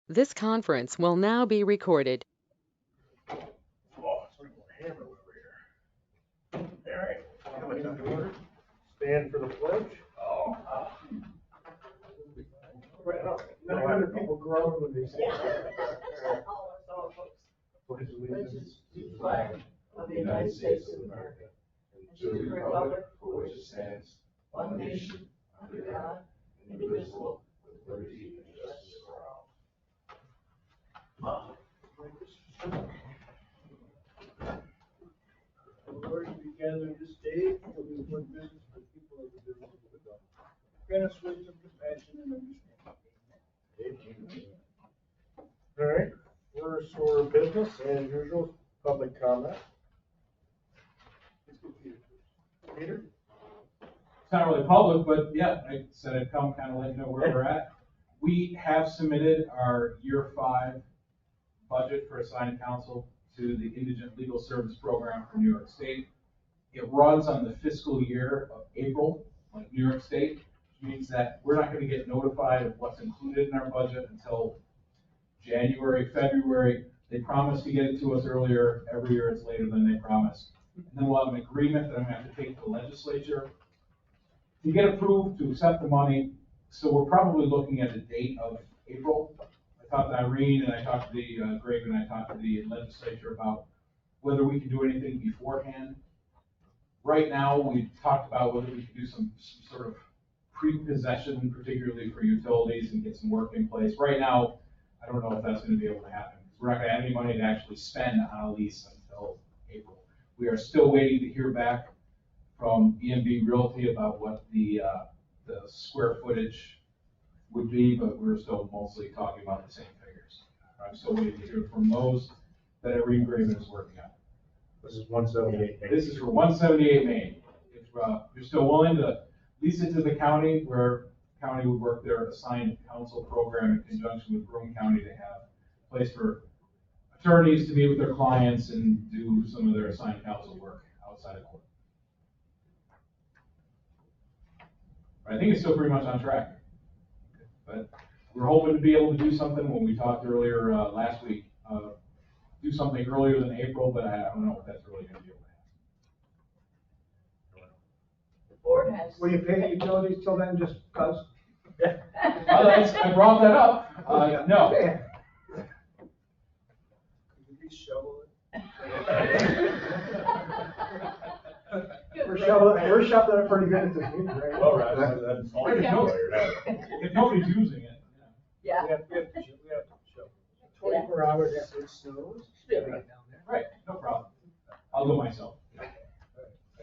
This conference will now be recorded. Oh, it's like a hammer over here. All right, come on, to order. Stand for the pledge. Oh. Right, no wonder people groan when they say that. Pledge allegiance to the flag of the United States of America and to the republic for which it stands, one nation, under God, indivisible, with liberty and justice for all. Lord, we gather this day that we work business for people of the business of God. Grant us wisdom, compassion, and understanding. All right, first order of business, as usual, public comment. Peter? It's not really public, but yeah, I said I'd come kind of let you know where we're at. We have submitted our year 5 budget for assigned counsel to the Indigent Legal Service Program for New York State. It runs on the fiscal year of April, like New York State, which means that we're not going to get notified of what's included in our budget until January, February. They promise to get it to us earlier. Every year it's later than they promised. And then we'll have an agreement that I'm going to have to take to the legislature to get approved to accept the money. So we're probably looking at a date of April. I talked to Irene and I talked to the Greg and I talked to the legislature about whether we can do anything beforehand. Right now, we've talked about whether we can do some sort of pre-possession, particularly for utilities, and get some work in place. Right now, I don't know if that's going to be able to happen. We're not going to have any money to actually spend on a lease until April. We are still waiting to hear back from EMB Realty about what the square footage would be, but we're still mostly talking about the same figures. I'm still waiting to hear from those that Irene Graven is working on. This is 178 Main. This is for 178 Main. If you're still willing to lease it to the county, where county would work their assigned counsel program in conjunction with Broome County to have a place for attorneys to meet with their clients and do some of their assigned counsel work outside of court. I think it's still pretty much on track. But we're hoping to be able to do something when we talked earlier last week. Do something earlier than April, but I don't know if that's really going to be able to happen. The board has. Will you pay the utilities till then, just cause? I brought that up. No. Could you please shovel it? We're shoveling it pretty good at this meeting, right? Well, that's all you know later. If nobody's using it. Yeah. We have to shovel. 24 hours after it snows. Yeah. Right down there. Right, no problem. I'll go myself.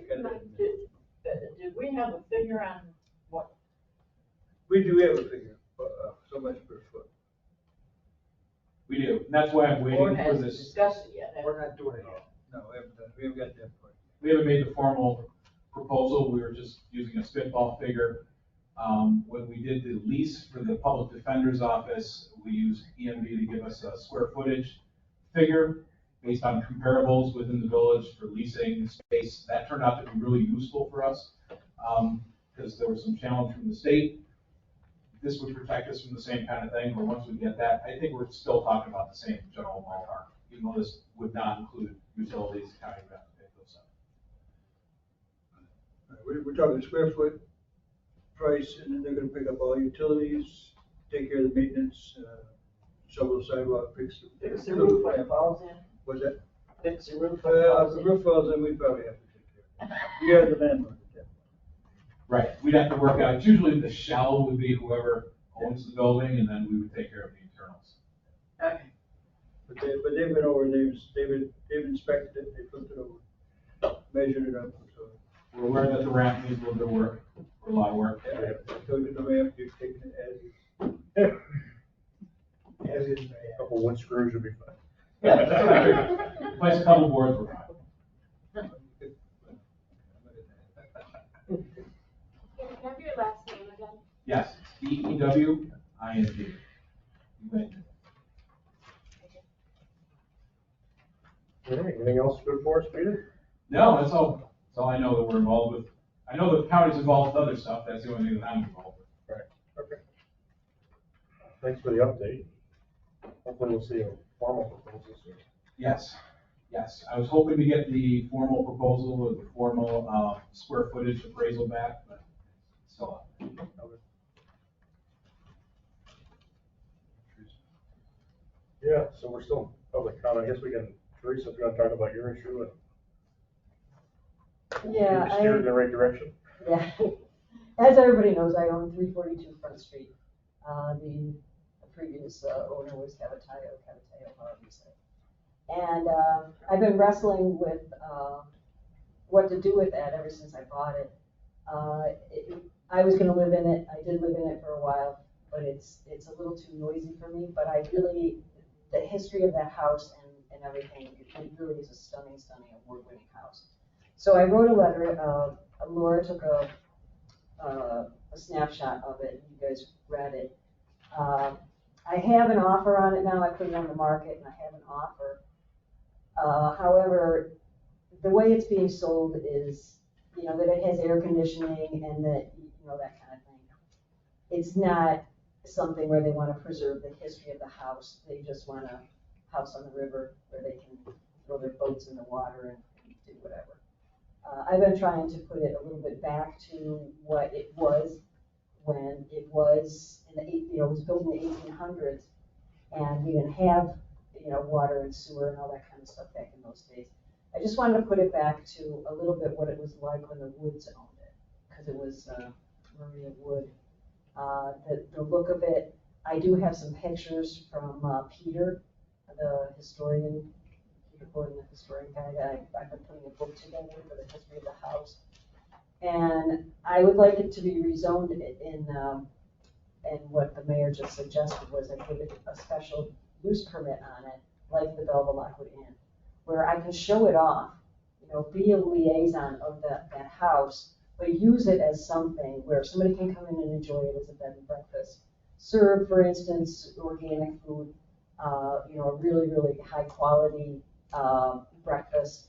Did we have a figure on what? We do have a figure, so much per foot. We do, and that's why I'm The waiting board for hasn't this. discussed it yet. We're not doing it yet. No, we haven't got that part. We haven't made the formal proposal. We were just using a spitball figure. When we did the lease for the public defender's office, we used EMB to give us a square footage figure based on comparables within the village for leasing space. That turned out to be really useful for us because there was some challenge from the state. This would protect us from the same kind of thing, but once we get that, I think we're still talking about the same general ballpark, even though this would not include utilities, county would have to pay those up. We're talking square foot price, and then they're gonna pick up all utilities, take care of the maintenance, shovel the sidewalk, fix The roof when it falls in. What's that? Fix the roof. If the roof falls in, we probably have to take care of it. We are the landlord. Right, we'd have to work out, it's usually the shell would be whoever owns the building, and then we would take care of the internals. Okay. But they've been over, they've inspected it, they flipped it over, measured it up, so. We're aware that the ramp needs a little bit of work, or a lot of work. Yeah, so you know, we have to take it as is. As is, A couple wood screws would be fine. Place a couple boards, we're fine. Can I have your last name again? Yes, it's EEWING. All right, anything else good for us, Peter? No, that's all I know that we're involved with. I know the county's involved with other stuff, that's the only thing that I'm involved with. Right, okay. Thanks for the update. Hopefully we'll see a formal proposal soon. Yes, yes. I was hoping to get the formal proposal with the formal square footage appraisal back, but still. Yeah, so we're still in public comment. I guess we can, Teresa, if you want to talk about your issue and Yeah, maybe steer in the right direction. yeah. As everybody knows, I own 342 Front Street. The previous owner was Cavateo, however you say. And I've been wrestling with what to do with that ever since I bought it. I was going to live in it. I did live in it for a while, but it's a little too noisy for me. But I really, the history of that house and everything, it really is a stunning, award-winning house. So I wrote a letter. Laura took a snapshot of it. You guys read it. I have an offer on it now. I put it on the market, and I have an offer. However, the way it's being sold is, that it has air conditioning and that, that kind of thing. It's not something where they want to preserve the history of the house. They just want a house on the river where they can throw their boats in the water and do whatever. I've been trying to put it a little bit back to what it was when it was it was built in the 1800s, and we didn't have, water and sewer and all that kind of stuff back in those days. I just wanted to put it back to a little bit what it was like when the Woods owned it, because it was Maria Wood. The look of it, I do have some pictures from Peter, the historian, Peter Gordon, the historian guy, that I've been putting a book together for the history of the house. And I would like it to be rezoned and what the mayor just suggested was I give it a special use permit on it, like the Belleville Lockwood Inn, where I can show it off, be a liaison of that house, but use it as something where somebody can come in and enjoy it as a bed and breakfast. Serve, for instance, organic food, a really, really high quality breakfast,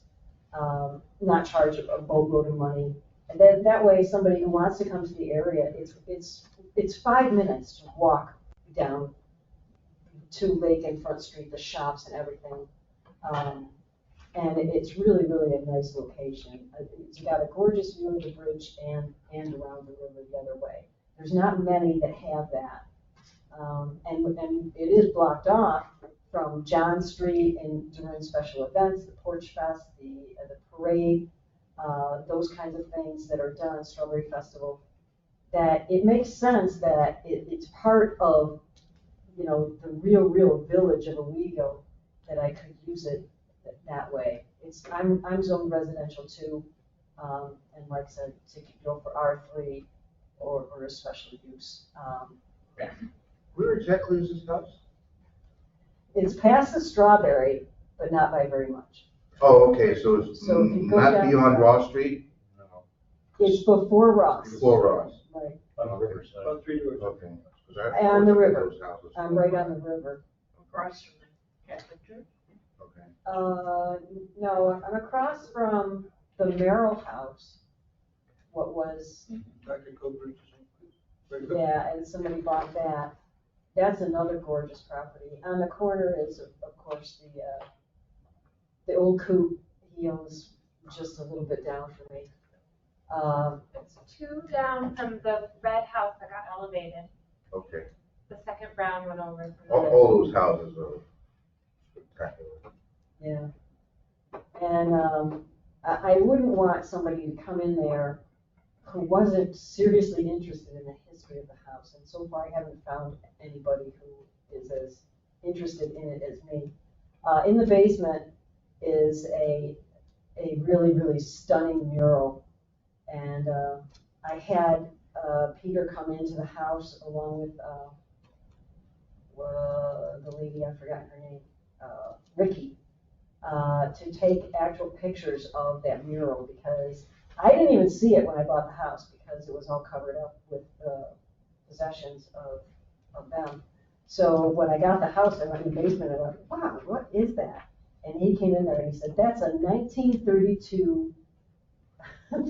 not charge a boatload of money. And then that way, somebody who wants to come to the area, it's 5 minutes to walk down to Lake and Front Street, the shops and everything. And it's really, really a nice location. It's got a gorgeous view of the bridge and around the river the other way. There's not many that have that. And it is blocked off from John Street and during special events, the Porch Fest, the parade, those kinds of things that are done, Strawberry Festival, that it makes sense that it's part of, the real village of Owego, that I could use it that way. I'm zoned residential too, and like I said, to go for R3 or a special use. Where exactly is this house? It's past the Strawberry, but not by very much. Oh, okay, so it's So if you go not down- beyond Ross Street? No, It's before Ross. Before Ross? Right. on the riverside. About 3 doors. Okay. 'Cause I- And the river. those houses. I'm right on the river. Across from the Catholic Church. Okay. No, I'm across from the Merrill House. What was, Dr. Cobridge. Right across. yeah, and somebody bought that. That's another gorgeous property. On the corner is, of course, the old coop. He owns just a little bit down from me. It's 2 down from the red house that got elevated. Okay. The second brown one over from All those houses are spectacular. Yeah. And I wouldn't want somebody to come in there who wasn't seriously interested in the history of the house. And so far, I haven't found anybody who is as interested in it as me. In the basement is a really, really stunning mural. And I had Peter come into the house along with the lady, I've forgotten her name, Ricky, to take actual pictures of that mural, because I didn't even see it when I bought the house because it was all covered up with possessions of them. So when I got the house, I went in the basement and I went, wow, what is that? And he came in there and he said, that's a 1932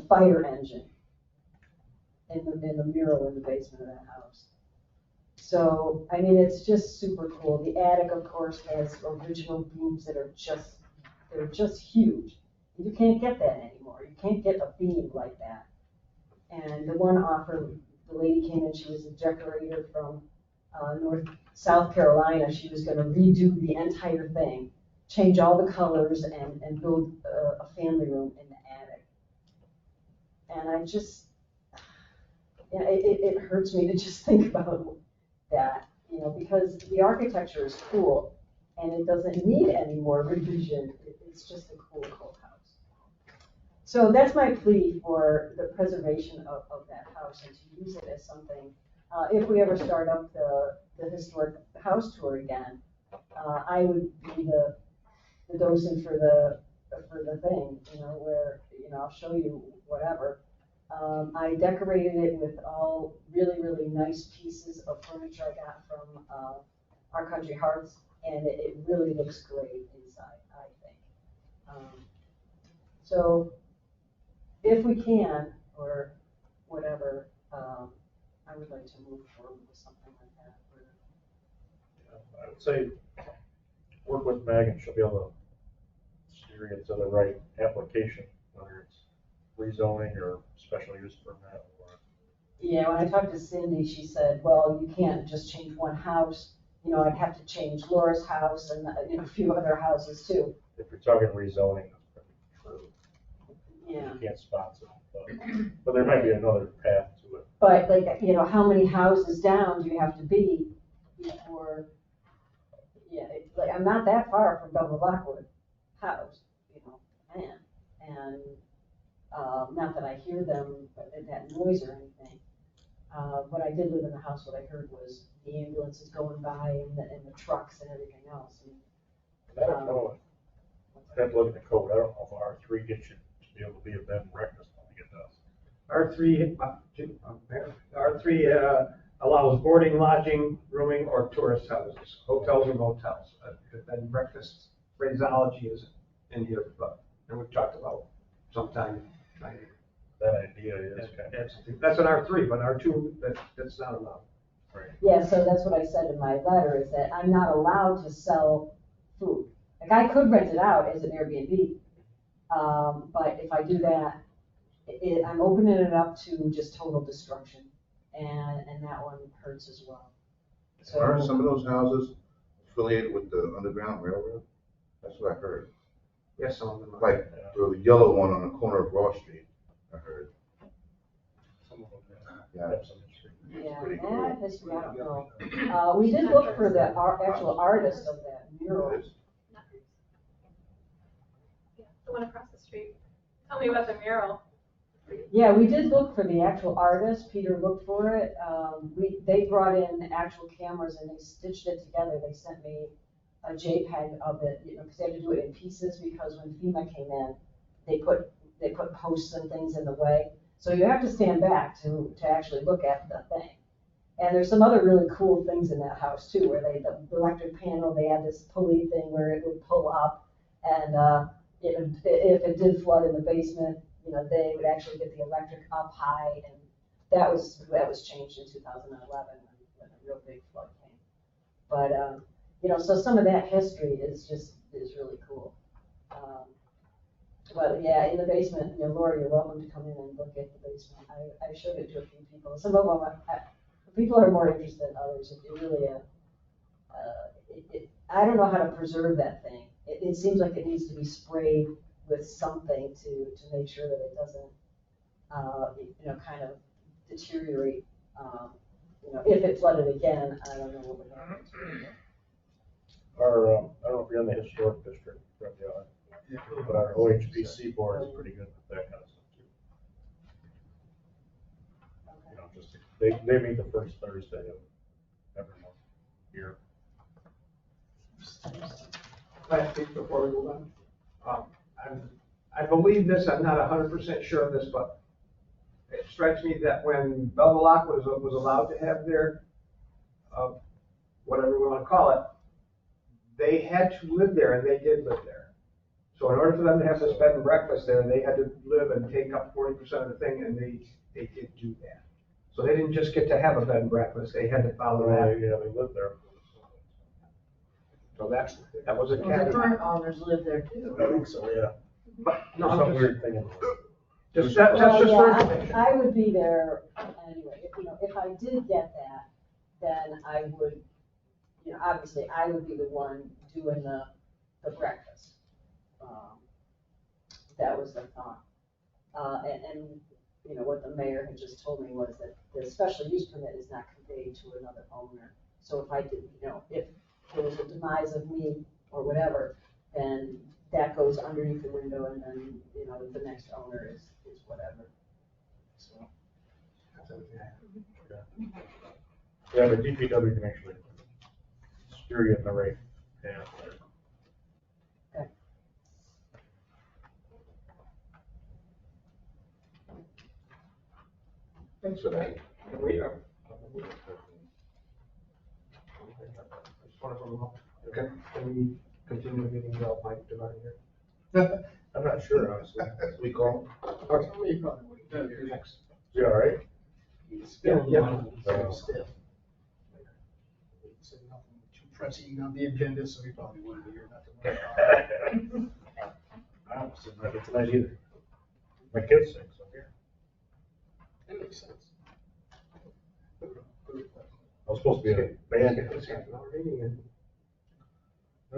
fire engine in the mural in the basement of that house. So, I mean, it's just super cool. The attic, of course, has original beams that are they're just huge. You can't get that anymore. You can't get a beam like that. And the one offer, the lady came in, she was a decorator from South Carolina. She was gonna redo the entire thing, change all the colors and build a family room in the attic. And I just, it hurts me to just think about that, because the architecture is cool and it doesn't need any more revision. It's just a cool house. So that's my plea for the preservation of that house and to use it as something, if we ever start up the historic house tour again, I would be the docent for the thing, where, I'll show you whatever. I decorated it with all really, really nice pieces of furniture I got from Our Country Hearts, and it really looks great inside, I think. So if we can, or whatever, I would like to move forward with something like that. I would say, work with Meg and she'll be able to steer you to the right application, whether it's rezoning or special use permit or. Yeah, when I talked to Cindy, she said, well, you can't just change one house. I'd have to change Laura's house and a few other houses too. If you're talking rezoning, that's pretty true. Yeah. You can't sponsor it, but there might be another path to it. But like, how many houses down do you have to be before, like, I'm not that far from Double Lockwood House, man. And, not that I hear them, that noise or anything. When I did live in the house, what I heard was the ambulances going by and the trucks and everything else. I don't know. I have to look at the code. I don't know if R3 gets you to be able to be a bed and breakfast. I think it does. R3 allows boarding, lodging, rooming, or tourist houses, hotels or motels. Bed and breakfast phraseology is in here, and we've talked about sometime. That idea is kind of. That's an R3, but R2, that's not allowed. Right. Yeah, so that's what I said in my letter, is that I'm not allowed to sell food. Like, I could rent it out as an Airbnb, but if I do that, I'm opening it up to just total destruction, and that one hurts as well. So, Aren't some of those houses affiliated with the Underground Railroad? That's what I heard. Yes, some of them are. Like the yellow one on the corner of Broad Street, I heard. Some of them Yeah. have some history. yeah, pretty that cool. history, I don't know. We did look for the actual artist of that mural. Yeah, the one across the street. Tell me about the mural. Yeah, we did look for the actual artist. Peter looked for it. They brought in actual cameras and they stitched it together. They sent me a JPEG of it, because they had to do it in pieces, because when FEMA came in, they put posts and things in the way. So you have to stand back to actually look at the thing. And there's some other really cool things in that house too, where the electric panel, they had this pulley thing where it would pull up, and if it did flood in the basement, they would actually get the electric up high, and that was changed in 2011 when a real big flood came. But so some of that history is really cool. But yeah, in the basement, Laura, you're welcome to come in and look at the basement. I showed it to a few people. Some of them, people are more interested than others. It really, I don't know how to preserve that thing. It seems like it needs to be sprayed with something to make sure that it doesn't, kind of deteriorate. If it flooded again, I don't know what would happen to it. I don't know if you're in the historic district, but our OHPC board is pretty good with that kind of stuff too. Okay. They meet the first Thursday of every month here. Last week before we move on. I believe this, I'm not 100% sure of this, but it strikes me that when Belmalock was allowed to have their, whatever we want to call it, they had to live there, and they did live there. So in order for them to have this bed and breakfast there, they had to live and take up 40% of the thing, and they did do that. So they didn't just get to have a bed and breakfast, they had to follow that. Yeah, they lived there. So that was a Well, the caveat. current owners live there too. I think so, yeah. But, no, There's I'm some just- weird thing in there. that's Well, just for yeah, information. I would be there anyway, if I did get that, then I would, obviously, I would be the one doing the breakfast. That was the thought. And what the mayor had just told me was that the special use permit is not conveyed to another owner. So if I did, if there was a demise of me or whatever, then that goes underneath the window and then, the next owner is whatever. So. Yeah, the DPW can actually steer you in the right path there. Thanks for that. We are. Just want to know. Okay. Can we continue meeting without Mike Devine here? I'm not sure, honestly. We call. Next. Is he all right? Yeah, yeah. Stiff. Said nothing too pressing on the agenda, so he probably wouldn't be here, not to worry about. I don't see that tonight either. My kid's sick, so. That makes sense. I was supposed to be in a band. It's half an hour meeting and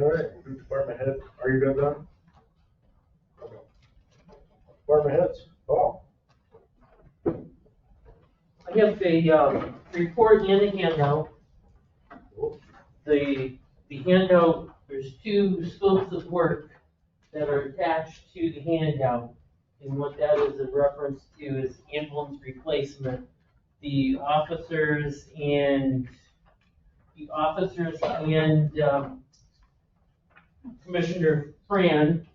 All right, new department head, are you good, Don? Department heads, oh. I have a report and a handout. The handout, there's two scopes of work that are attached to the handout. And what that is a reference to is ambulance replacement. The officers and Commissioner Fran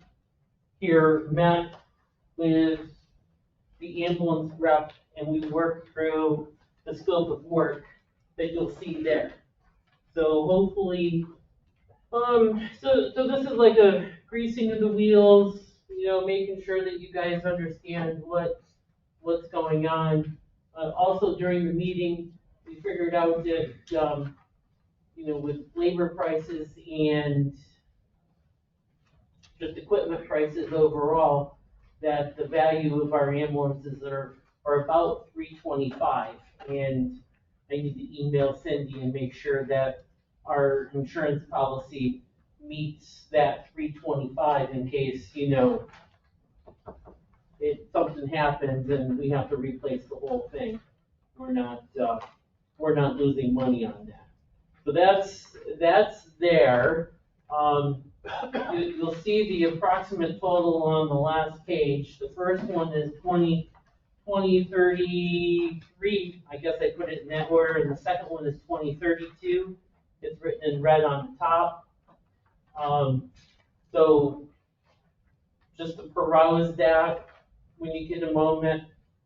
here met with the ambulance rep and we worked through the scope of work that you'll see there. So hopefully, so this is like a greasing of the wheels, making sure that you guys understand what's going on. Also during the meeting, we figured out that, with labor prices and just equipment prices overall, that the value of our ambulances are about $325. And I need to email Cindy and make sure that our insurance policy meets that $325 in case, if something happens and we have to replace the whole thing. We're not losing money on that. So that's there. You'll see the approximate total on the last page. The first one is 2033. I guess I put it in that order. And the second one is 2032. It's written in red on the top. So just to peruse that when you get a moment,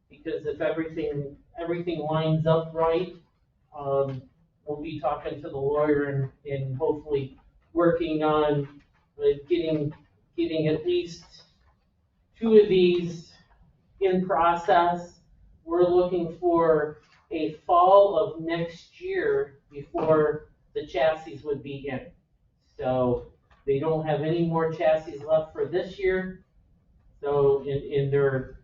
because if everything lines up right, we'll be talking to the lawyer and hopefully working on getting at least two of these in process. We're looking for a fall of next year before the chassis would be in. So they don't have any more chassis left for this year. So in their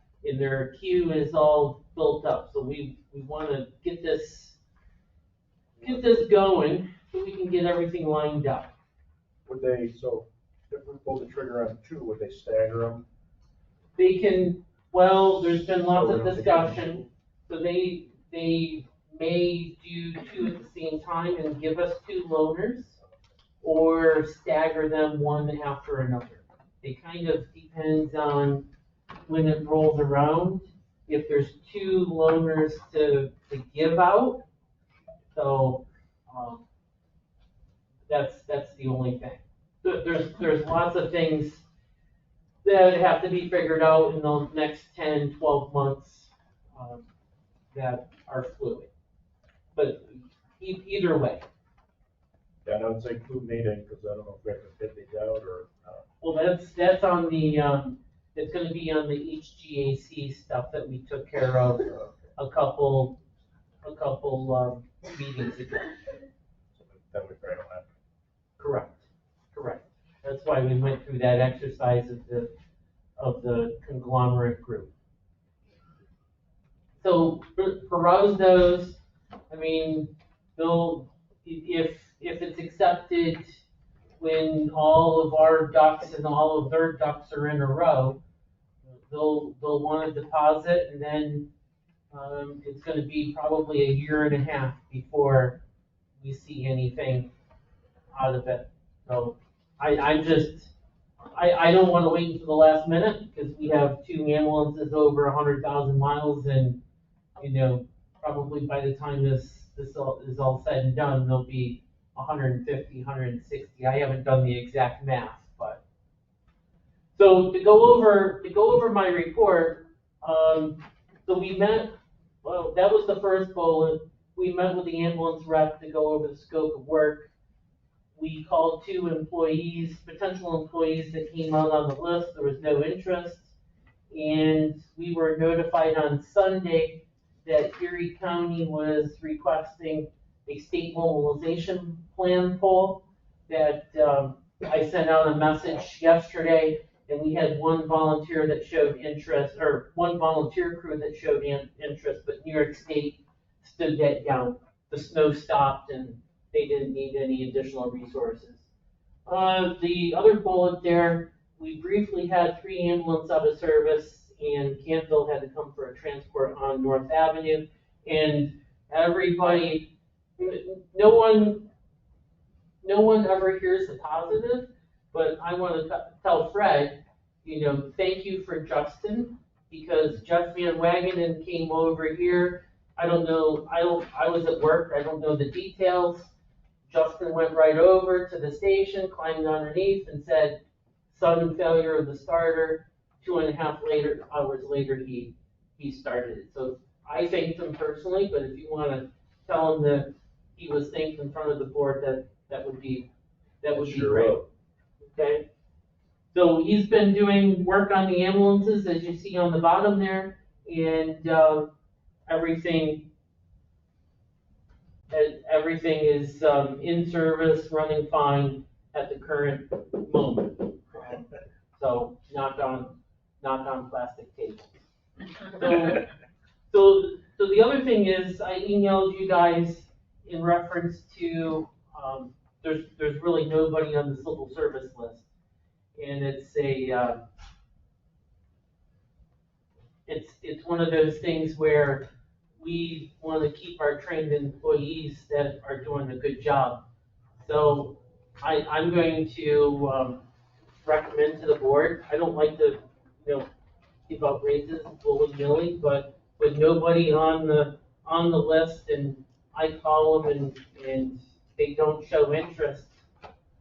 queue is all built up. So we want to get this going so we can get everything lined up. Would they, so if we pull the trigger on two, would they stagger them? They can, well, there's been lots of discussion, so they may do two at the same time and give us two loaners, or stagger them one after another. It kind of depends on when it rolls around, if there's two loaners to give out. So, that's the only thing. There's lots of things that have to be figured out in the next 10, 12 months that are fluid. But either way. Yeah, and I would say include Natick, because I don't know if we have to bid these out or. Well, that's on the, it's gonna be on the HGAC stuff that we took care of a couple a couple, meetings ago. That would be great on that. Correct. That's why we went through that exercise of the conglomerate group. So peruse those, I mean, if it's accepted when all of our ducks and all of their ducks are in a row, they'll want a deposit, and then, it's gonna be probably a year and a half before we see anything out of it. So I don't wanna wait until the last minute, because we have 2 ambulances over 100,000 miles, and, probably by the time this is all said and done, there'll be 150, 160. I haven't done the exact math, but. So to go over my report, so we met, well, that was the first bullet. We met with the ambulance rep to go over the scope of work. We called 2 employees, potential employees that came out on the list. There was no interest. And we were notified on Sunday that Erie County was requesting a state mobilization plan poll, that I sent out a message yesterday, and we had 1 volunteer that showed interest, or 1 volunteer crew that showed interest, but New York State stood that down. The snow stopped and they didn't need any additional resources. The other bullet there, we briefly had 3 ambulances out of service, and Canfield had to come for a transport on North Avenue, and everybody, no one ever hears the positive, but I want to tell Fred, thank you for Justin, because Jeff Van Wagenen came over here. I don't know, I was at work, I don't know the details. Justin went right over to the station, climbed underneath, and said, sudden failure of the starter. 2.5 hours later, he started it. So I thanked him personally, but if you want to tell him that he was thanked in front of the board, that would be great. Okay. So he's been doing work on the ambulances, as you see on the bottom there, and everything is in service, running fine at the current moment. So knock on plastic tables. So the other thing is, I emailed you guys in reference to, there's really nobody on the civil service list. And it's one of those things where we want to keep our trained employees that are doing a good job. So I'm going to recommend to the board. I don't like to, give out raises willy-nilly, but with nobody on the list, and I call them and they don't show interest,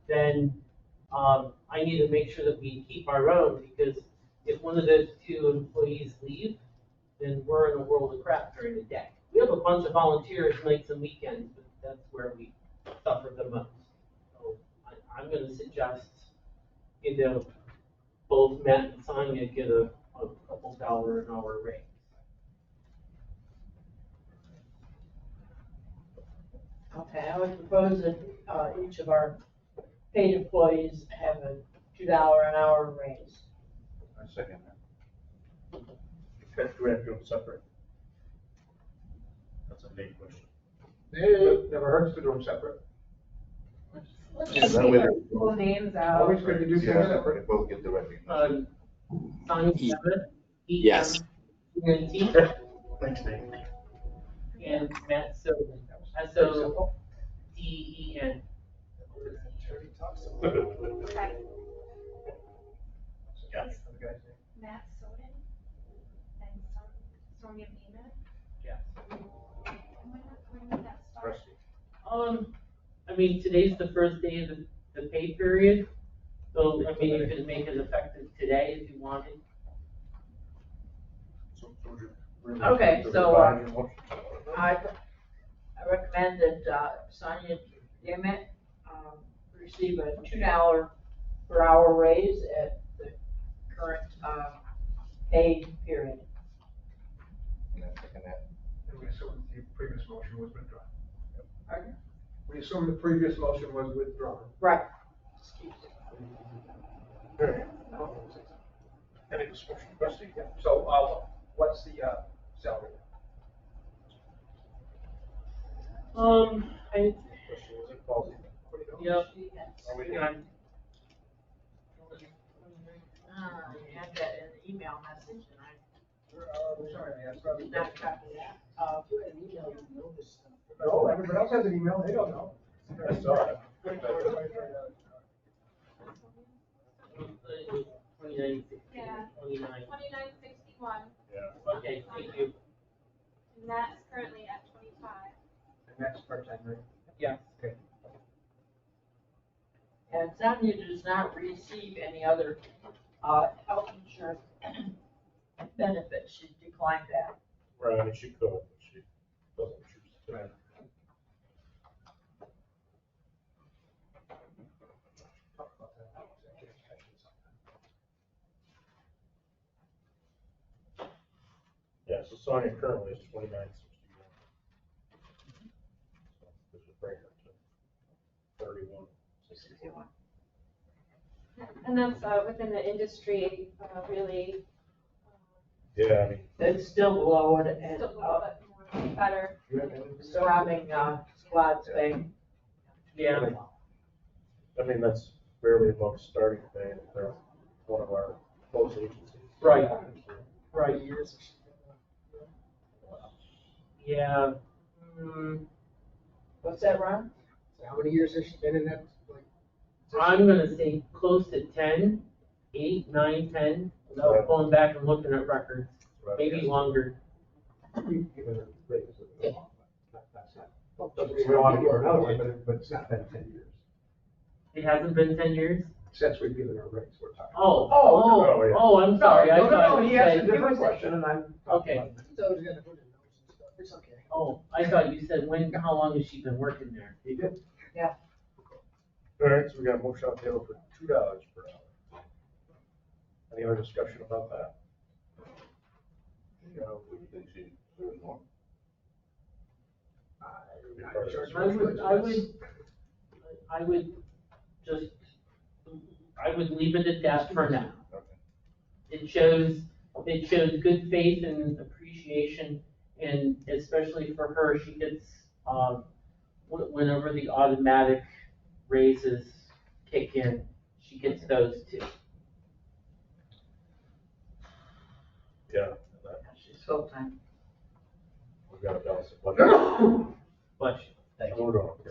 then I need to make sure that we keep our own, because if one of those 2 employees leave, then we're in a world of crap during the day. We have a bunch of volunteers nights and weekends, but that's where we suffer the most. So I'm going to suggest, both Matt and Sonia get a couple $1 an hour raise. Okay, I would propose that each of our paid employees have a $2 an hour raise. I second that. Okay, do we have to do them separate? That's a big question. Never hurts to do them separate. Let's Yeah, just that leave way our they- full names out. Always good to do things Yeah, separate. they both get the recognition. Sonia Seven, Yes. ENT, Thanks, Dave. and Matt Soden, Pretty simple. SODEN. Okay, Yes. Matt Soden and Sonia Beeman. Yes. When did that start? I mean, today's the first day of the pay period, so, I mean, you can make it effective today if you wanted. Okay, so, I recommend that Sonia Dimmitt receive a $2 per hour raise at the current pay period. And I second that. And we assume the previous motion was withdrawn. Okay. We assume the previous motion was withdrawn. Right. Okay. Any discussion? Rusty? Yeah. So, what's the, salary? I, Rusty, was it Paul's? yep, Are we hang on. You had that in the email message and I Sorry, I asked. did not copy that. If you had an email, you know this stuff. No, everybody else has an email, they don't know. I saw it. 29, Yeah. 29. 2961, Okay, thank you. and that's currently at 25. And that's part-time, right? Yeah. Okay. And Sonia does not receive any other, health insurance benefits. She declined that. Right, I mean, she could, but she doesn't choose to. Right. Talk about that in executive session sometime. Yeah, so Sonia currently is 2961. So this would bring her to 3161. And that's within the industry, really, Yeah, I mean, It's still below it and, still a little bit more better. surrounding, squads pay. Yeah, I mean, that's barely above starting pay. They're one of our close agencies. right, right, Years. yeah. What's that, Ron? So how many years has she been in that, like? I'm gonna say close to 10, 8, 9, 10, without going back and looking at records, maybe longer. We've given her raises. That's not, doesn't mean we want to give her another one, but it's not been 10 years. It hasn't been 10 years? Since we've given her a raise, we're talking. I'm sorry, I No, thought he you asked a said, different question and I'm. Okay. He's always gonna put in notes and stuff, it's okay. oh, I thought you said how long has she been working there? He did. All right, so we got a motion on the table for $2 per hour. Any other discussion about that? Yeah, we think she deserves more. I would leave it at that for now. Okay. It shows good faith and appreciation, and especially for her, she gets, whenever the automatic raises kick in, she gets those too. Yeah, and that, She's full-time. we've got a balance of budget. Bless you. Thank you. We're doing okay.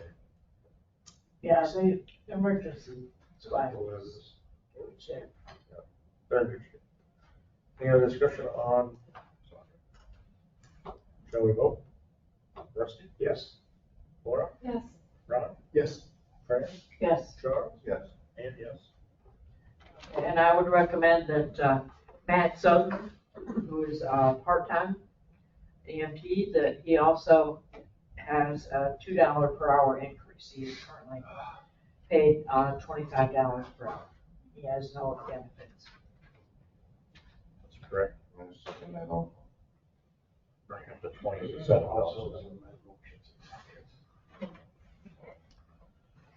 Yeah, so emergency squad. Whatever it is. Check. They're in good shape. Any other discussion on? Shall we vote? Rusty? Yes. Laura? Yes. Ron? Yes. Fran? Yes. Charles? Yes. And yes. And I would recommend that, Matt Sutton, who is, part-time EMT, that he also has a $2 per hour increase. He is currently paid, $25 per hour. He has no benefits. That's correct. And then I'll bring up the 27 also.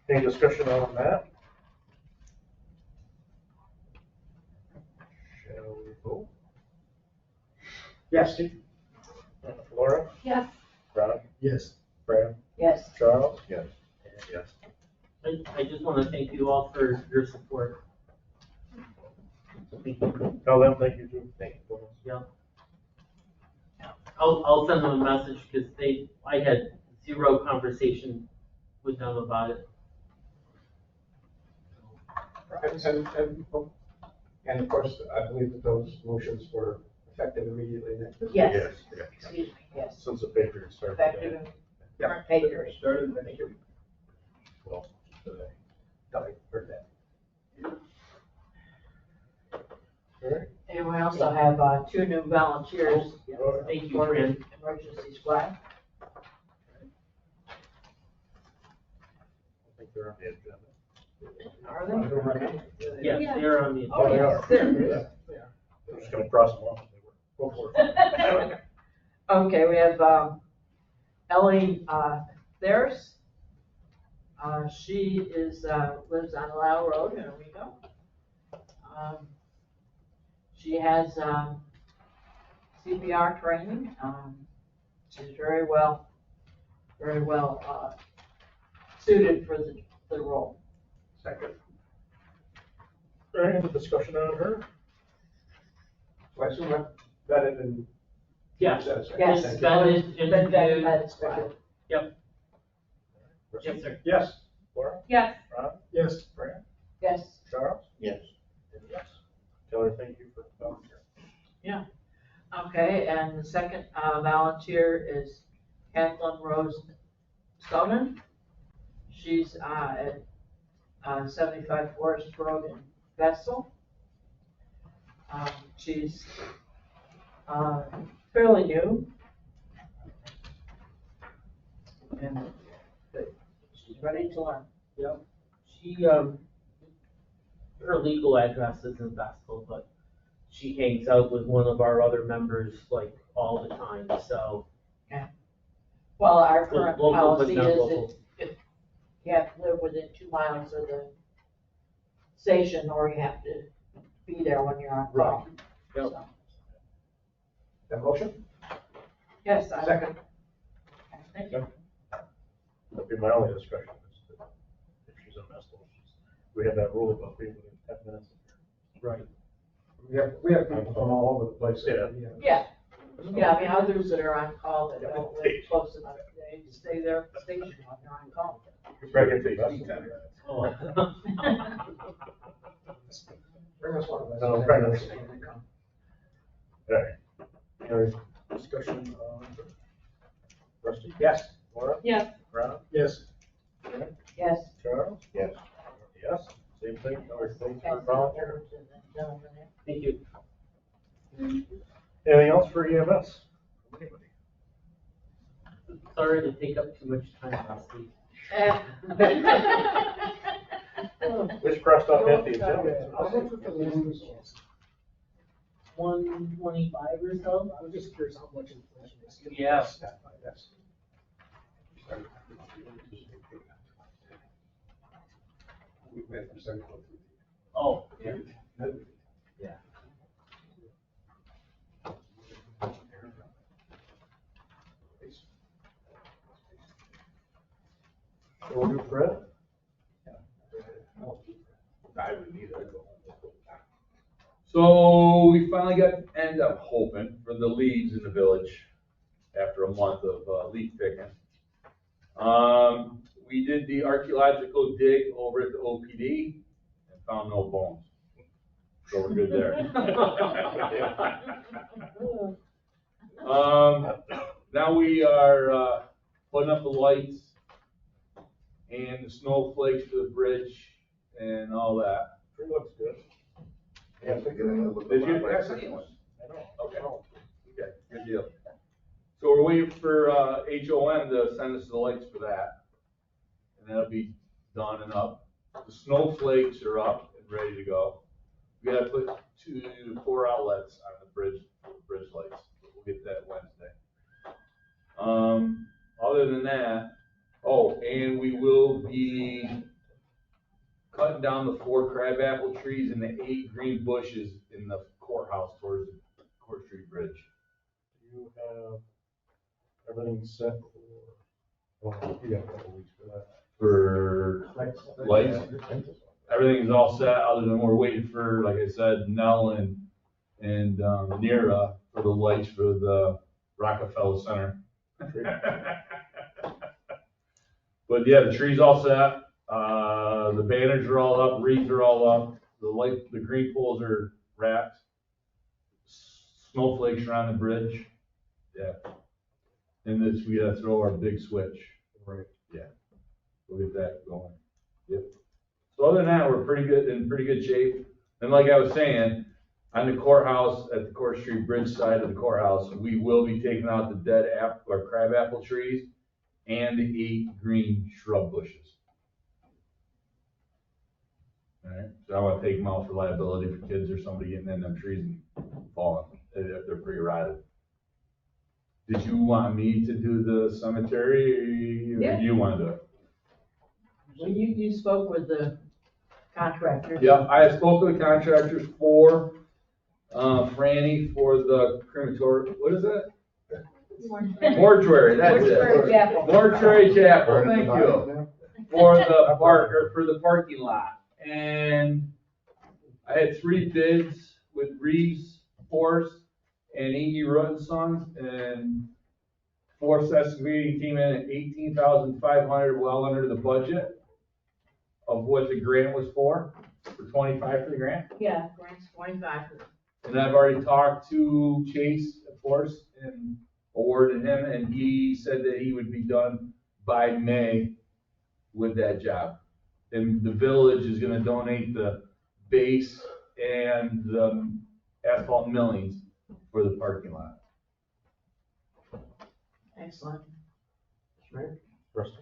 Any discussion on that? Shall we vote? Yes. Laura? Yes. Ron? Yes. Fran? Yes. Charles? Yes. And yes. I just want to thank you all for your support. Tell them thank you too. Thank you. Yeah. I'll send them a message because I had zero conversation with them about it. And of course, I believe that those motions were effective immediately next. Yes. Yes, yeah. Excuse me, yes. Since the pay period started. Effective in current pay period. Started, I think it Well, today. died, heard that. All right. And we also have, 2 new volunteers Thank you, for Fran. the emergency squad. I think they're on the agenda. Are they? Yes, they're on the Oh, agenda. yes, there. I'm just gonna cross them off. Go for it. Okay, we have, Ellie, There's, she is, lives on Lau Road in Owego. She has, CPR training, she's very well, suited for the role. Second. All right, any discussion on her? So I assume that vetted and. Yes. Satisfied. Yes. Thank you. Vetted, interviewed. That's right. Yep. Yes, sir. Yes. Laura? Yes. Ron? Yes. Fran? Yes. Charles? Yes. And yes. Taylor, thank you for volunteering. Okay, and the second volunteer is Kathleen Rose Stonen. She's at 75 Forest Road in Vessel. She's fairly new. And she's ready to learn. Yep. She, her legal address is in Vestal, but she hangs out with one of our other members like all the time, so. Well, our current Local, but policy not is local. if you have to live within 2 miles of the station, or you have to be there when you're on call. Yep. So, That motion? yes, Second. Thank you. That'd be my only discussion, is that if she's a Vestal, we have that rule about being within 10 minutes. Right. We have people from all over the place. Yeah, I mean, others that are on call that don't live close enough, they stay there at the station when they're on call. Greg, if they- Oh. Bring us one of those. No, Brandon. All right. Any other discussion on Rusty? Yes. Laura? Yes. Ron? Yes. Yes. Charles? Yes. Yes. Same thing, or thanks Pass for that volunteering. over to the gentleman there. Thank you. Anything else for EMS? Anybody? Sorry to take up too much time, Rusty. Which crossed off empty agenda? How much was the last one? 125 or so? I was just curious how much inflation is. Yeah. Yes. Oh, yeah. Yeah. So we'll do Fred? So we finally end up hoping for the leaves in the village after a month of leaf picking. We did the archaeological dig over at the OPD and found no bones. So we're good there. Now we are putting up the lights and the snowflakes for the bridge and all that. Tree looks good. Yeah, I figured it looked Did a you lot like guys see Christmas. one? I know. Okay. Okay, good deal. So we're waiting for HOM to send us the lights for that. And that'll be done and up. The snowflakes are up and ready to go. We gotta put 2 to 4 outlets on the bridge lights. We'll get that Wednesday. Other than that, oh, and we will be cutting down the 4 crabapple trees and the 8 green bushes in the courthouse towards the Court Street Bridge. Do you have everything set for, well, you got a couple weeks for that. For lights, everything's all set, other than we're waiting for, like I said, Nell and Nira for the lights for the Rockefeller Center. But yeah, the tree's all set, the banners are all up, wreaths are all up, the green poles are wrapped. Snowflakes are on the bridge, yeah. And this, we gotta throw our big switch. Right. Yeah, we'll get that going, yep. So other than that, we're in pretty good shape. And like I was saying, on the courthouse, at the Court Street Bridge side of the courthouse, we will be taking out the dead crabapple trees and the 8 green shrub bushes. All right, so I want to take them out for liability for kids or somebody getting in them trees and falling, if they're pretty rotted. Did you want me to do the cemetery, or Yeah. do you want to do it? Well, you spoke with the contractors. Yeah, I spoke with the contractors for, Franny for the crematory, what is it? Mortuary, that's it. Mortuary chapel. Mortuary chapel, thank you. For the park, or for the parking lot. And I had 3 bids with Reeves, Force, and Iggy Root and Sons, and Force Excavating came in at 18,500, well under the budget of what the grant was for 25 for the grant. Yeah, grants 25. And I've already talked to Chase, of course, and awarded him, and he said that he would be done by May with that job. And the village is gonna donate the base and the asphalt millings for the parking lot. Excellent. Right, Rusty?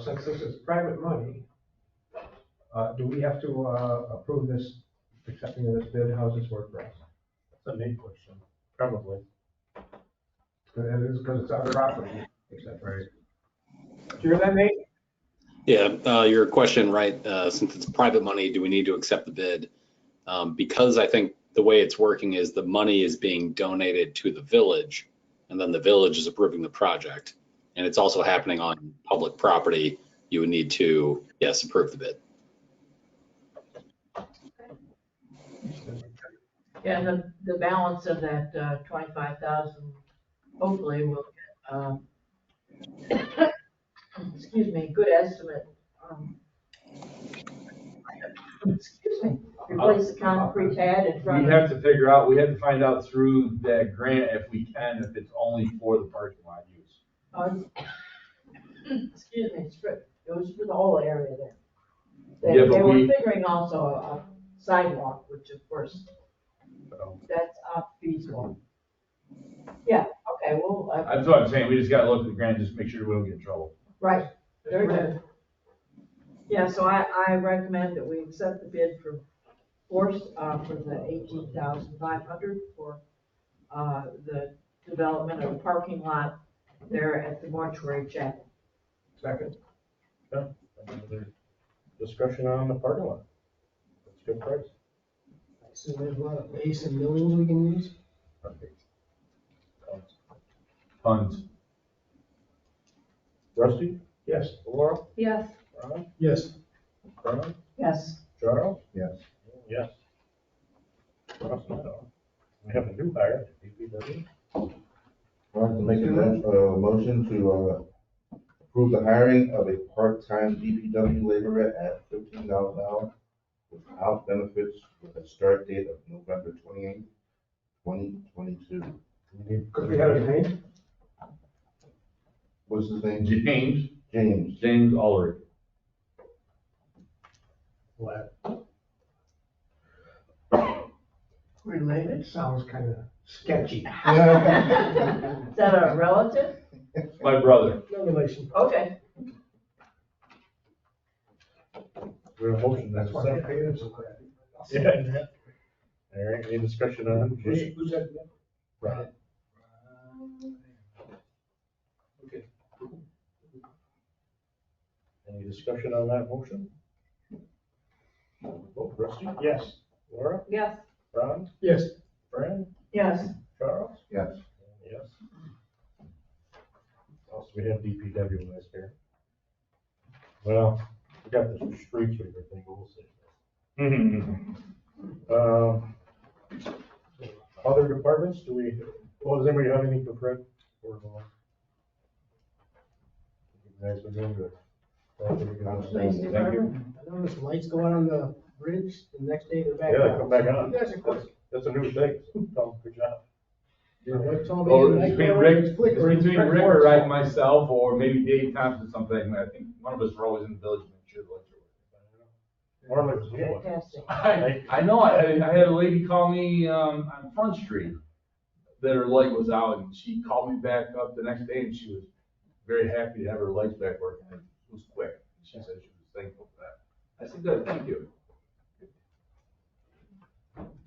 Since this is private money, do we have to, approve this, accepting of this bid? How's this work for us? That's a neat question. Probably. Because it's our property, except, right? Did you hear that, Nate? Yeah, your question, right, since it's private money, do we need to accept the bid? Because I think the way it's working is the money is being donated to the village, and then the village is approving the project. And it's also happening on public property. You would need to, yes, approve the bid. Yeah, and the balance of that 25,000, hopefully we'll get, excuse me, good estimate. Excuse me, replace the concrete pad in front We of. have to find out through that grant if we can, if it's only for the parking lot use. Excuse me, it was for the whole area there. Yeah, They but were we- figuring also a sidewalk, which of course, that's not feasible. Yeah, okay, well, That's what I'm saying, we just gotta look at the grant, just make sure we don't get in trouble. right, very good. Yeah, so I recommend that we accept the bid for Force, for the 18,500 for, the development of a parking lot there at the mortuary chapel. Second. Yeah. Any other discussion on the parking lot? That's a good price. So there's a lot of base and millings we can use. Perfect. Funds. Rusty? Yes. Laura? Yes. Ron? Yes. Brian? Yes. Charles? Yes. Yes. We have a new hire at DPW. I'd like to make a motion to approve the hiring of a part-time DPW laborer at $15 an hour without benefits with a start date of November 28th, 2022. Could we have his name? What's his name? James James. Ulrich. What? Related. Sounds kind of sketchy. Is that a relative? My brother. No relation. Okay. We have a motion, That's that's why I second. paid him so crappy. Yeah. All right, any discussion on G? Who's that? Right. Okay. Any discussion on that motion? Vote, Rusty? Yes. Laura? Yes. Ron? Yes. Fran? Yes. Charles? Yes. Yes. Also, we have DPW list here. Well, we got this street sweeper thing, but we'll see. Other departments, does anybody have anything for Fred? Or, you guys are doing good. Police Thank department? I noticed lights go out on the bridge, the next day they're back Yeah, on. they come back on. You guys are quick. That's a new thing. Tom, good job. Yeah, they told me Or the it's light between go Rick, on, it's flickering. it's between Rick or like myself, or maybe Dave Thompson, something, I think one of us are always in the village, to make sure the lights are working. Normally, it's you. Fantastic. I know, I had a lady call me, on Front Street, that her light was out, and she called me back up the next day, and she was very happy to have her lights back working, it was quick, she said she was thankful for that. I said, good, thank you.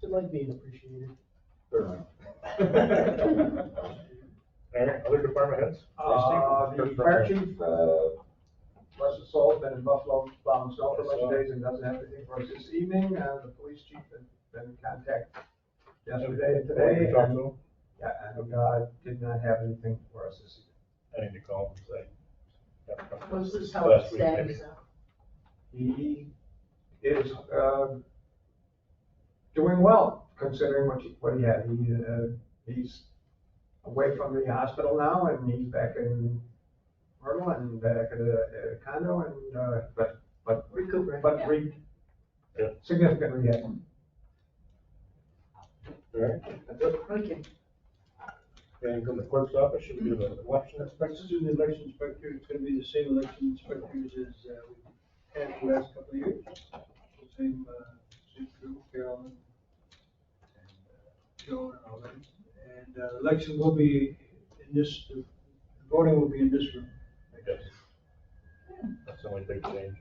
It's like being appreciated. Fair enough. All right, other department heads? The fire chief, bless his soul, has been in Buffalo plowing snow for a bunch of days and doesn't have anything for us this evening. The police chief has been in contact yesterday and today. You talked to him? Yeah, and, did not have anything for us this evening. I need to call him and say. Was this how it Last week, maybe. stands? He is, doing well considering what he had. He's away from the hospital now and he's back in Myrtle and back at a condo and, but Recuperate. But Yeah. significant rehab. All right, That's it. Okay. and from the clerk's office, should we do the election Let's inspections? do the election inspector, it's gonna be the same election inspectors as, we've had the last couple of years. Same, same group, Carolyn, and, Joan and all that. And, the election will be in this, the voting will be in this room. Yes. That's the only big change.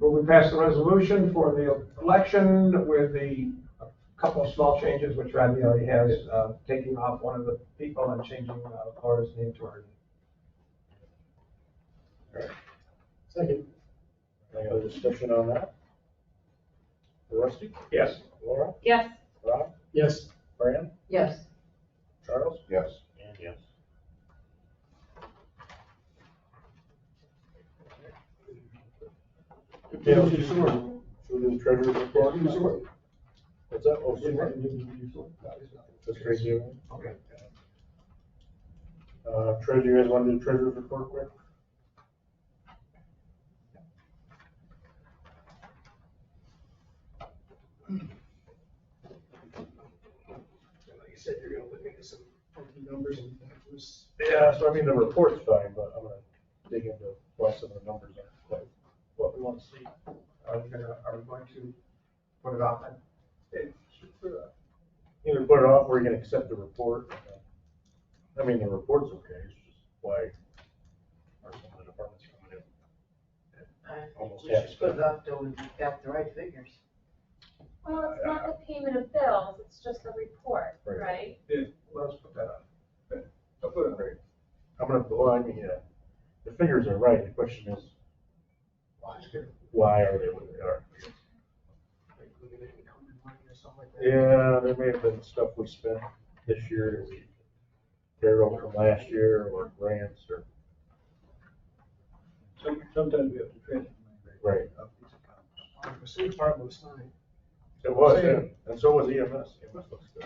Will we pass the resolution for the election with the couple of small changes which Rodney already has, taking off one of the people and changing Laura's name to her name. Second. Any other discussion on that? Rusty? Yes. Laura? Yes. Rob? Yes. Fran? Yes. Charles? Yes. And yes. Yeah, should we do treasurer's report? What's that? Oh, sewer? That's crazy. Okay. Treasurer, you guys want to do treasurer's report quick? Like you said, you're gonna look into some funky numbers and factors. Yeah, so I mean, the report's fine, but I'm gonna dig into why some of the numbers aren't quite what we want to see. Are we going to put it off then? Either put it off or you can accept the report. I mean, the report's okay, it's just why are some of the departments coming in? I think Almost we half should put it up till we've got the right figures. Well, it's not the payment of bills, it's just the report, Right. right? Let's put that on. I'll put it Great. I'm gonna, well, I mean, yeah, the figures are right, the question is, why are they what they are? Like, looking at encumbered money or something like that. Yeah, there may have been stuff we spent this year that we carried over from last year, or grants, or, Sometimes we have to transfer money. right. Up these accounts. The sewer department was fine. It was, yeah, and so was EMS, EMS looks good.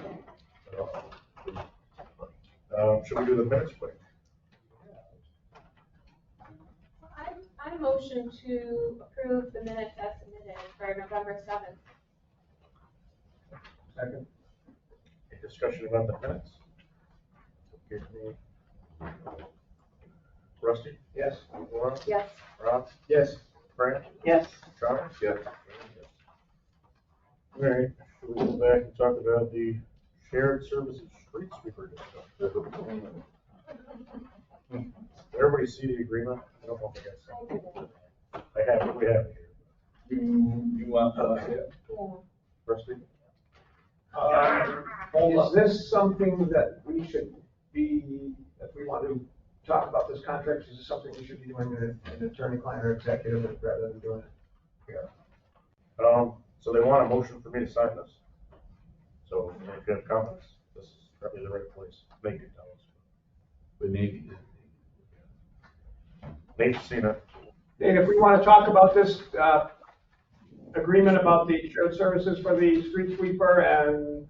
Should we do the minutes quick? I motion to approve the minutes as submitted for November 7th. Second. Any discussion about the minutes? Okay, me. Rusty? Yes. Laura? Yes. Rob? Yes. Fran? Yes. Charles? Yes. All right, should we go back and talk about the shared services street sweeper discussion? Did everybody see the agreement? I don't know if I got some. I have it, we have it here. You want, Rusty? Is this something that we should be, if we want to talk about this contract, is this something we should be doing in an attorney-client or executive rather than doing it here? So they want a motion for me to sign this. So if you have comments, this is probably the right place. They can tell us. but maybe. Nate's seen it. And if we want to talk about this, agreement about the shared services for the street sweeper and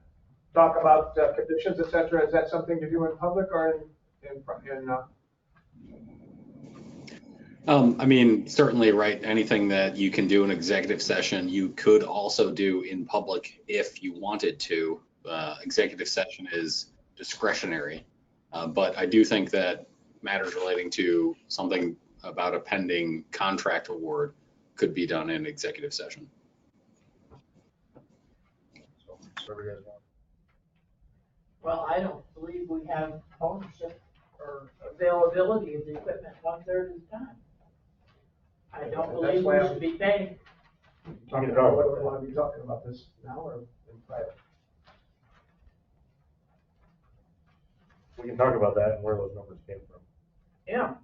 talk about conditions, et cetera, is that something to do in public or in I mean, certainly, right, anything that you can do in executive session, you could also do in public if you wanted to. Executive session is discretionary, but I do think that matters relating to something about a pending contract award could be done in executive session. So, whatever you guys want. Well, I don't believe we have ownership or availability of the equipment 1/3 of the time. I don't That's believe why we I'm- should be paying. talking about, what do we want to be talking about this now or in private? we can talk about that and where those numbers came from. Yeah.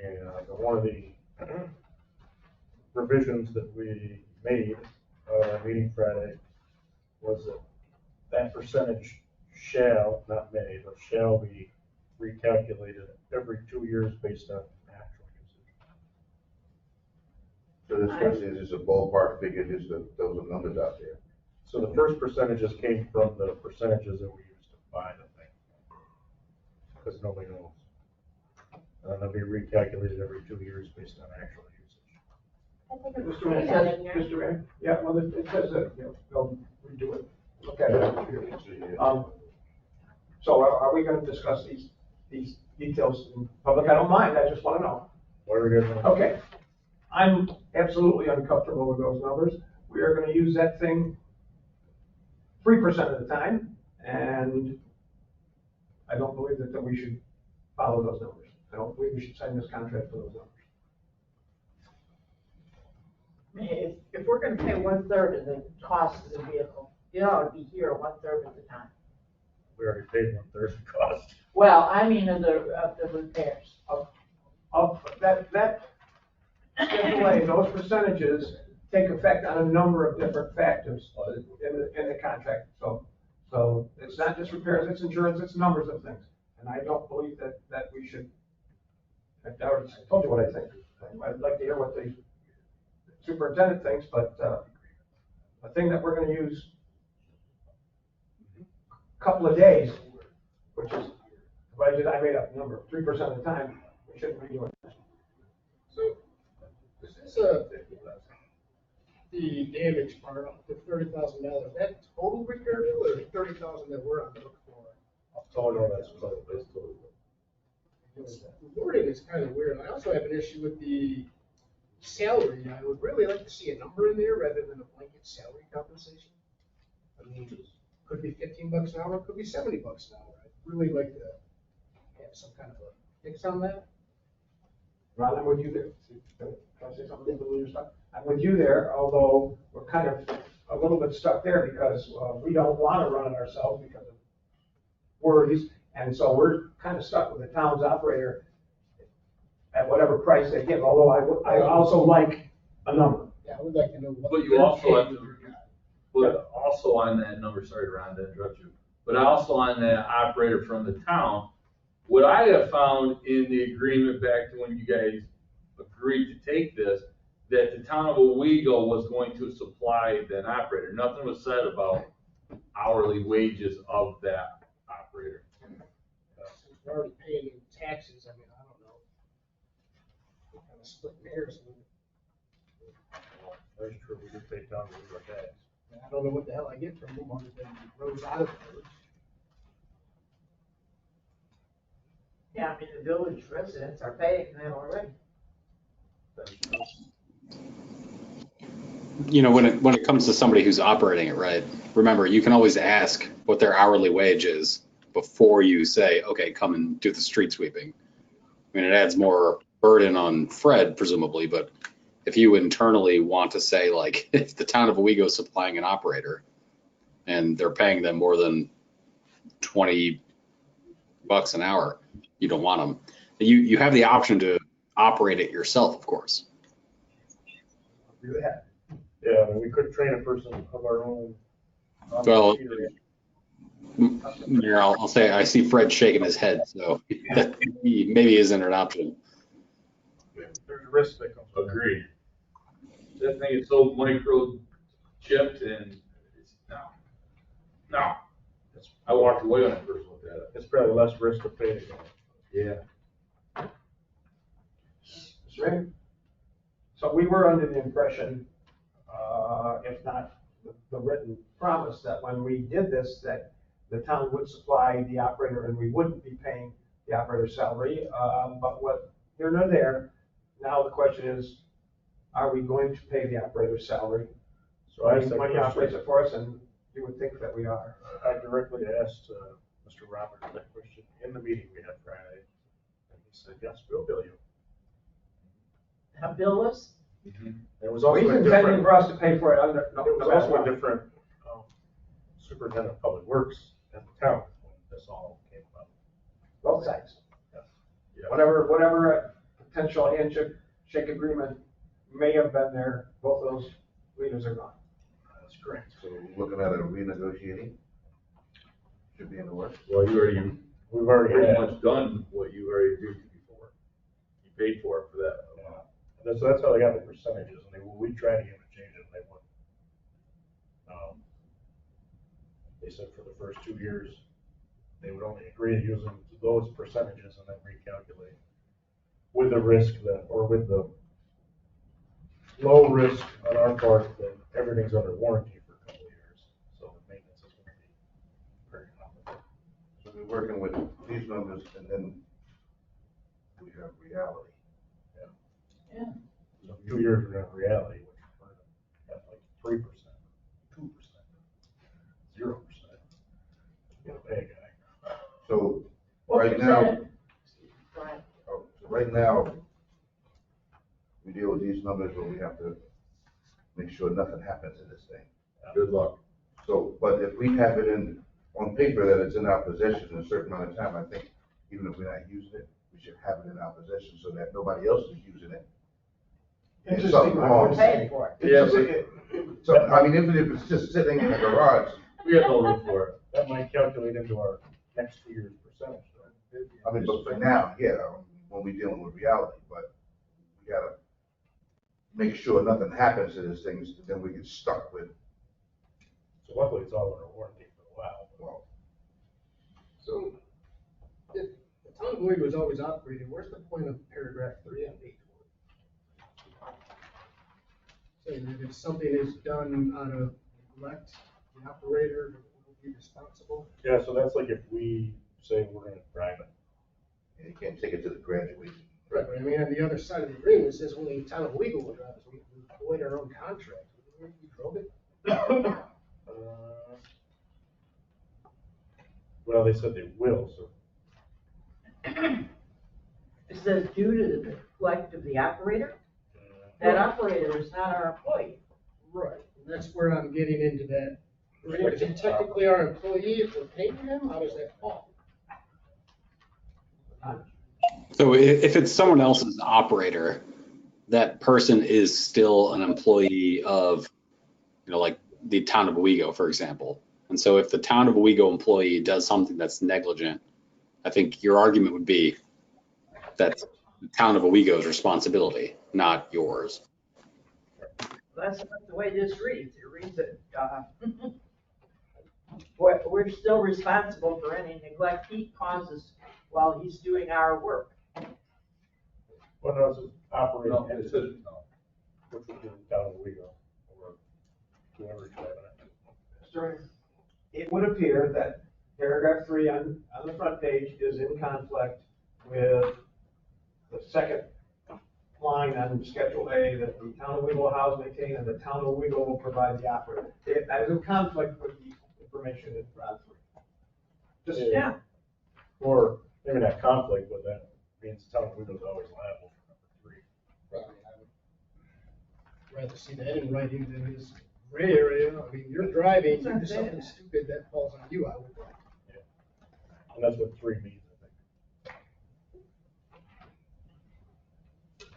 And one of the revisions that we made at our meeting Friday was that that percentage shall, not may, but shall be recalculated every 2 years based on actual usage. So this question is just a ballpark figure, just those are numbers out there. So the first percentages came from the percentages that we used to buy the thing. Because nobody knows. And then they'll be recalculated every 2 years based on actual usage. I think it's Mr. Mayor, that in here. Mr. Mayor, yeah, well, it says that, they'll redo it, look at it. So are we gonna discuss these details in public? I don't mind, I just wanna know. What are we doing? Okay, I'm absolutely uncomfortable with those numbers. We are gonna use that thing 3% of the time, and I don't believe that we should follow those numbers. I don't believe we should sign this contract for those numbers. If we're gonna pay 1/3 of the cost of the vehicle, it ought to be here 1/3 of the time. We already paid 1/3 the cost. Well, I mean of the repairs. Of that Schedule A, those percentages take effect on a number of different factors in the contract. So it's not just repairs, it's insurance, it's numbers of things. And I don't believe that we should, I already told you what I think. I'd like to hear what the superintendent thinks, but the thing that we're gonna use a couple of days, which is, I made up the number, 3% of the time, we shouldn't be doing that. So, is this the damage part, the $30,000, that total repair bill or $30,000 that we're on the hook for? Total, that's total, that's total. The wording is kind of weird. I also have an issue with the salary. I would really like to see a number in there rather than a blanket salary compensation. I mean, could be $15 an hour, could be $70 an hour. I'd really like to have some kind of a fix on that. Ron, I'm with you there. Can I say something? I'm with you there, although we're kind of a little bit stuck there because we don't want to run it ourselves because of worries. And so we're kind of stuck with the town's operator at whatever price they give, although I also like a number. Yeah, I would like to know what. But you also have to, but also on that number, sorry, Ron, to interrupt you, but also on that operator from the town, what I have found in the agreement back to when you guys agreed to take this, that the town of Owego was going to supply that operator. Nothing was said about hourly wages of that operator. Since we're already paying in taxes, I mean, I don't know. We're kind of splitting hairs. That's true, we did pay down the legal tax. I don't know what the hell I get from them other than rows out of the village. Yeah, I mean, the village residents are paying that already. You know, when it comes to somebody who's operating it, right? Remember, you can always ask what their hourly wage is before you say, okay, come and do the street sweeping. I mean, it adds more burden on Fred, presumably, but if you internally want to say, like, if the town of Owego is supplying an operator and they're paying them more than $20 an hour, you don't want them. You have the option to operate it yourself, of course. Yeah, I mean, we could train a person of our own. Well, Mayor, I'll say, I see Fred shaking his head, so that maybe isn't an option. There's a risk that comes with it. Agreed. That thing is so microchipped and it's, no. I walked away when I first looked at it. It's probably less risk to pay. Yeah. Mr. Mayor? So we were under the impression, if not the written promise, that when we did this, that the town would supply the operator and we wouldn't be paying the operator's salary. But what here nor there, now the question is, are we going to pay the operator's salary? So I asked that When he question. operates it for us, and you would think that we are. I directly asked Mr. Roberts that question in the meeting we had Friday, and he said, yes, we'll bill you. Bill us? There was also He's a intending different, for us to pay for it under. there was also a different superintendent of public works at the town when this all came about. Both sides. Yes. Yeah. Whatever potential handshake agreement may have been there, both those leaders are gone. That's correct. So we're looking at a renegotiating. Should be in the works. Well, We've already pretty had. much done what you already agreed to before. You paid for it for that. Yeah. So that's how they got the percentages, and we tried to get them to change it, and they wouldn't. They said for the first 2 years, they would only agree to using those percentages and then recalculate with the risk that, or with the low risk on our part that everything's under warranty for a couple of years. So the maintenance is going to be very complicated. So we're working with these numbers and then we have reality. So 2 years we're going to have reality, which we're going to have like 3%, 2%, 0%. Get a bad guy. So What right now, percentage? Right. so right now, we deal with these numbers, but we have to make sure nothing happens to this thing. Good luck. So, but if we have it on paper that it's in our possession in a certain amount of time, I think even if we're not using it, we should have it in our possession so that nobody else is using it. If Interesting, something I wrong. would say for it. Yeah, So, I mean, even if it's just sitting in the garage, we have no room for it. That might calculate into our next 2 years' percentage. I mean, but for now, yeah, when we're dealing with reality, but we gotta make sure nothing happens to these things, then we get stuck with, So luckily, it's all under warranty for a while. well, So, if the town of Owego was always operating, where's the point of paragraph 3 on page 1? Saying that if something is done out of neglect, the operator will be responsible. Yeah, so that's like if we say we're gonna drive it. you can't take it to the graduation. Right, but I mean, on the other side of the agreement, it says only town of Owego will drive it, so we void our own contract. We drove it. Well, they said they will, so. It says due to the neglect of the operator. That operator is not our employee. Right, and that's where I'm getting into that. Is he technically our employee if we're paying him? How does that fall? So if it's someone else's operator, that person is still an employee of, like the town of Owego, for example. And so if the town of Owego employee does something that's negligent, I think your argument would be that's the town of Owego's responsibility, not yours. That's not the way this reads. It reads that, we're still responsible for any neglect he causes while he's doing our work. What else is operating? No, it says, no. Which would be the town of Owego, or whoever's driving it. Mr. It would appear that paragraph 3 on the front page is in conflict with the second line on Schedule A, that the town of Owego will house, maintain, and the town of Owego will provide the operator. That is in conflict with the information in Rod 3. Just, Yeah. Or maybe not conflict, but that means the town of Owego's always liable for number 3. Right, I would rather see that in writing than this gray area. I mean, you're driving, you do something stupid that falls on you, I would like. And that's what 3 means, I think.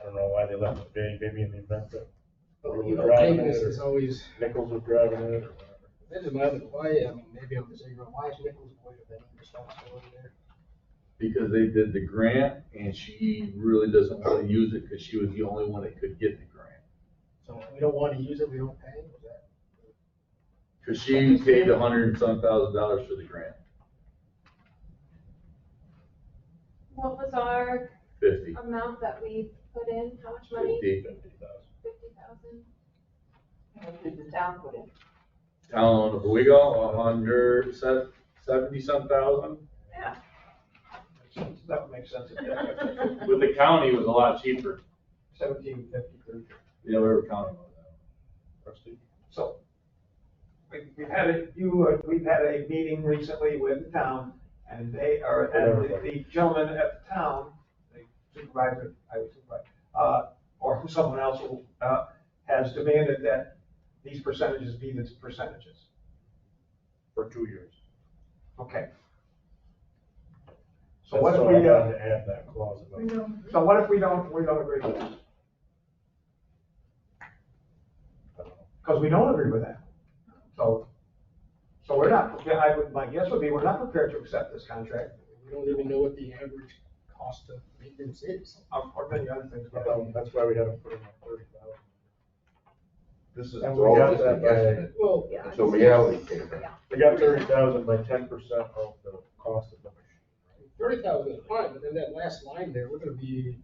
I don't know why they left it vague, maybe in the event that But, we were driving vagueness it, is or always, Nichols was driving it, or whatever. it doesn't matter why, I mean, maybe I'm just ignorant, why is Nichols going to be responsible there? Because they did the grant and she really doesn't want to use it because she was the only one that could get the grant. So if we don't want to use it, we don't pay, is that? Because she paid $100 and some thousand for the grant, What was our 50, amount that we put in? How much money? 50. 50,000. What did the town put in? Town of Owego, 170 some thousand. Yeah. that would make sense. With the county, it was a lot cheaper. 1753. Yeah, whatever county was that. So, we've had a meeting recently with the town, and they are, and the gentleman at the town, the supervisor, or someone else will, has demanded that these percentages be the percentages. for 2 years. Okay. So That's what if so we, I had to add that clause about. so what if we don't agree with that? Because we don't agree with that. So we're not, my guess would be we're not prepared to accept this contract. We don't even know what the average cost of maintenance is. Or many other things. That's why we had to put in that 30,000. This is. And we got that by, Well, Yeah. It's a reality came in. we got 30,000 by 10% of the cost of the machine. 30,000 is fine, but then that last line there, we're gonna be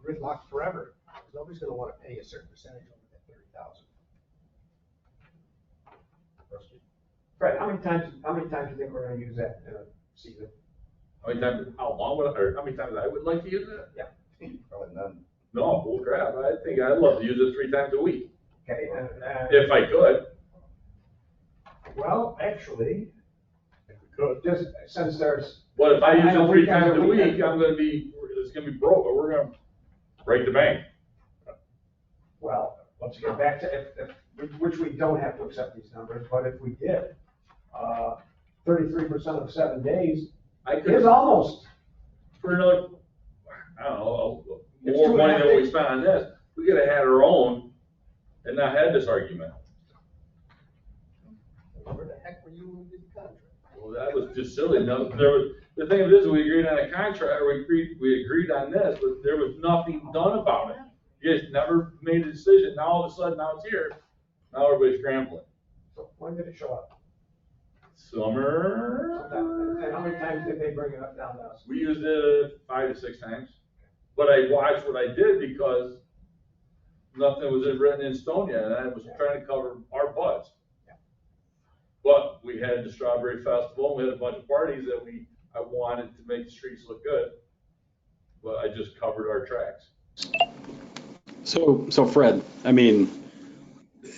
gridlocked forever. Nobody's gonna wanna pay a certain percentage of that 30,000. Fred, how many times do you think we're gonna use that in a season? How many times I would like to use it? Yeah. Probably none. No, bull crap. I think I'd love to use it 3 times a week, Okay, if I could. well, actually, If we could. just since there's, But if I use I know it 3 we got times a it, we got week, it. it's gonna be broke, but we're gonna break the bank. well, let's get back to which we don't have to accept these numbers, but if we did, 33% of 7 days I is could, almost, for another, I don't know, It's more 2.5 money than we days. spent on this, we could have had our own and not had this argument. Where the heck were you when we did the contract? Well, that was just silly. No, the thing of it is, we agreed on a contract, we agreed on this, but there was nothing done about it. You guys never made a decision. Now all of a sudden, now it's here. Now everybody's scrambling. so when did it show up? Summer. And how many times did they bring it up down to us? We used it 5 to 6 times. But I watched what I did because nothing was written in stone yet, and I was trying to cover our butts. But we had the Strawberry Festival, and we had a bunch of parties that I wanted to make the streets look good. But I just covered our tracks. So Fred, I mean,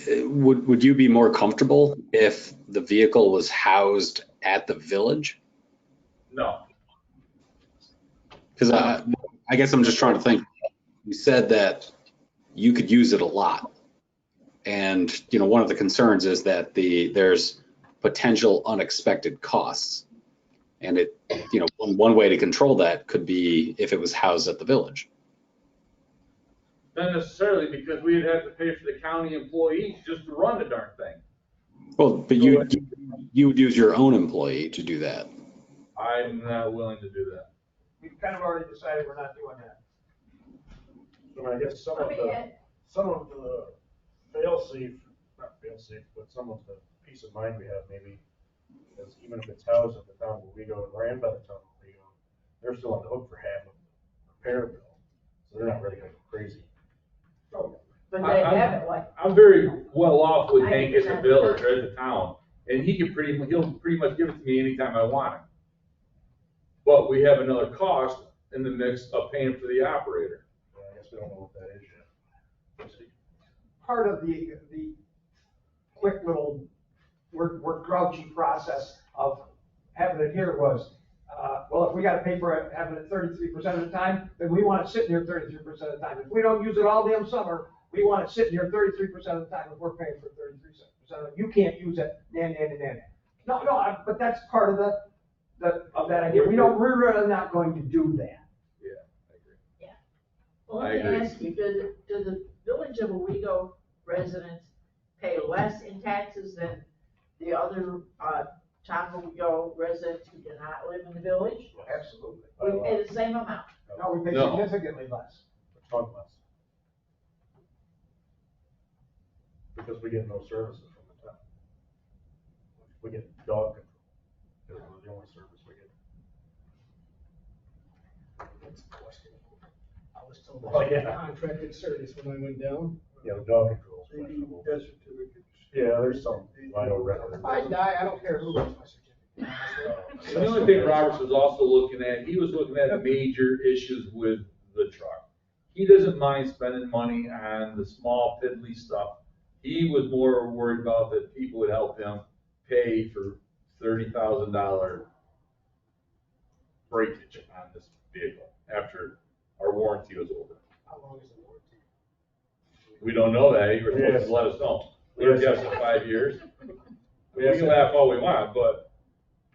would you be more comfortable if the vehicle was housed at the village? No. Because I guess I'm just trying to think. You said that you could use it a lot. And, one of the concerns is that there's potential unexpected costs. And one way to control that could be if it was housed at the village. Not necessarily, because we'd have to pay for the county employees just to run the darn thing. Well, but you would use your own employee to do that. I'm not willing to do that. We've kind of already decided we're not doing that. So I guess some of the fail-safe, not fail-safe, but some of the peace of mind we have maybe is even if it's housed at the town of Owego and ran by the town of Owego, they're still on the hook for half of the repair bill. So they're not really going crazy. But they have it like, I'm very well off with I Hank at the understand. village or at the town, and he'll pretty much give it to me anytime I want it. But we have another cost in the mix of paying for the operator. I guess we don't know what that is yet. We'll see. Part of the quick little, we're grouchy process of having it here was, well, if we gotta pay for it, having it 33% of the time, then we want it sitting here 33% of the time. If we don't use it all damn summer, we want it sitting here 33% of the time if we're paying for 33% of it. You can't use it, No, but that's part of of that idea. We're really not going to do that. Yeah, I agree. well, I let me agree. ask you, do the village of Owego residents pay less in taxes than the other, town of Owego residents who do not live in the village? Absolutely. We pay the same amount. No, we pay No. significantly less. A ton less. Because we get no services from the town. We get dog control. That's the only service we get. That's questionable. I was told Oh, that yeah. contracted service when I went down. Yeah, the dog control is Maybe questionable. death certificates. Yeah, there's some vital record. If I die, I don't care who writes my certificate. The only thing Roberts was also looking at, he was looking at major issues with the truck. He doesn't mind spending money on the small piddly stuff. He was more worried about that people would help him pay for $30,000 breakage on this vehicle after our warranty was over. How long is the warranty? We don't know that. You were supposed to let us know. We were guessing 5 years. We can laugh all we want, but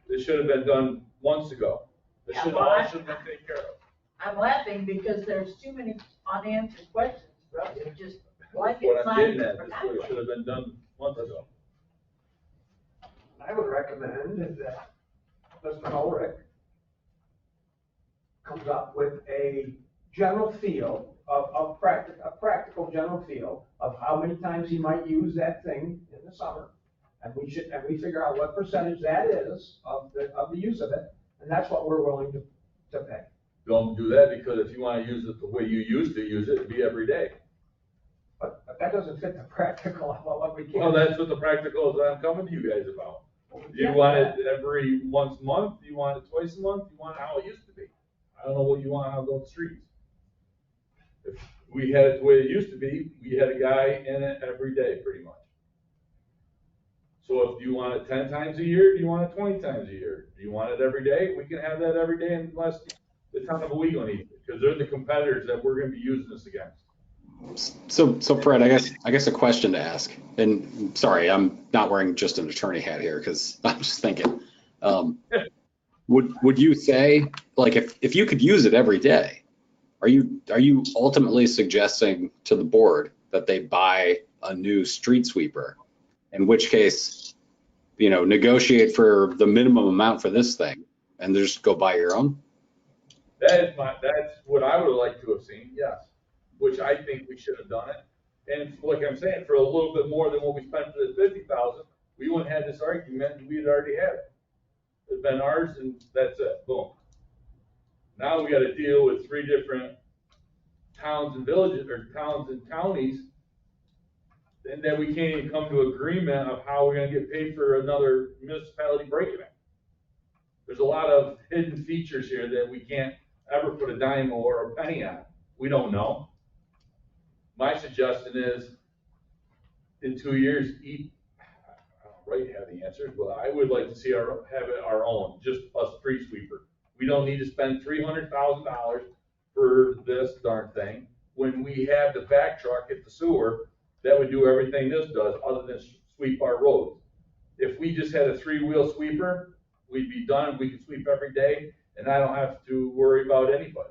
This should have been done months ago. This Yeah, should well, all should have been taken care of. I'm laughing because there's too many unanswered questions, really, it's just blanket What I'm getting signs at, for this would- should have been done months ago. I would recommend that Mr. Ulrich comes up with a general feel of a practical general feel of how many times he might use that thing in the summer. And we figure out what percentage that is of the use of it, and that's what we're willing to pay. Don't do that, because if you want to use it the way you used to use it, it'd be every day. But that doesn't fit the practical of what we can. Well, that's what the practical is I'm coming to you guys about. Do you want it every once a month? Do you want it twice a month? Do you want it how it used to be? I don't know what you want out of those streets. If we had it the way it used to be, we had a guy in it every day, pretty much. So if you want it 10 times a year, do you want it 20 times a year? Do you want it every day? We can have that every day unless the town of Owego needs it, because they're the competitors that we're gonna be using this against. So Fred, I guess a question to ask, and sorry, I'm not wearing just an attorney hat here because I'm just thinking, would you say, like, if you could use it every day, are you ultimately suggesting to the board that they buy a new street sweeper? In which case, negotiate for the minimum amount for this thing and just go buy your own? That's what I would like to have seen, yes, which I think we should have done it. And like I'm saying, for a little bit more than what we spent for the 50,000, we wouldn't have this argument, and we'd already had it. It'd been ours, and that's it, boom. Now we gotta deal with 3 different towns and villages, or towns and counties, and then we can't even come to agreement of how we're gonna get paid for another municipality breaking it. There's a lot of hidden features here that we can't ever put a dime or a penny on. We don't know. My suggestion is, in 2 years, I don't really have the answers, but I would like to see have it our own, just a street sweeper. We don't need to spend $300,000 for this darn thing when we have the back truck at the sewer that would do everything this does other than sweep our roads. If we just had a 3-wheel sweeper, we'd be done. We could sweep every day, and I don't have to worry about anybody.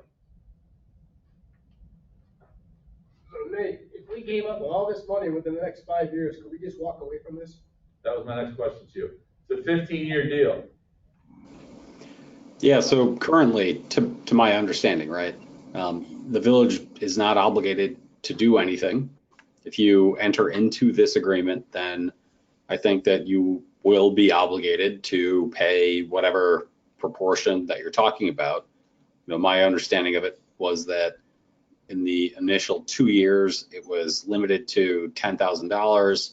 So Nate, if we came up with all this money within the next 5 years, could we just walk away from this? That was my next question to you. It's a 15-year deal. Yeah, so currently, to my understanding, right, the village is not obligated to do anything. If you enter into this agreement, then I think that you will be obligated to pay whatever proportion that you're talking about. My understanding of it was that in the initial 2 years, it was limited to $10,000.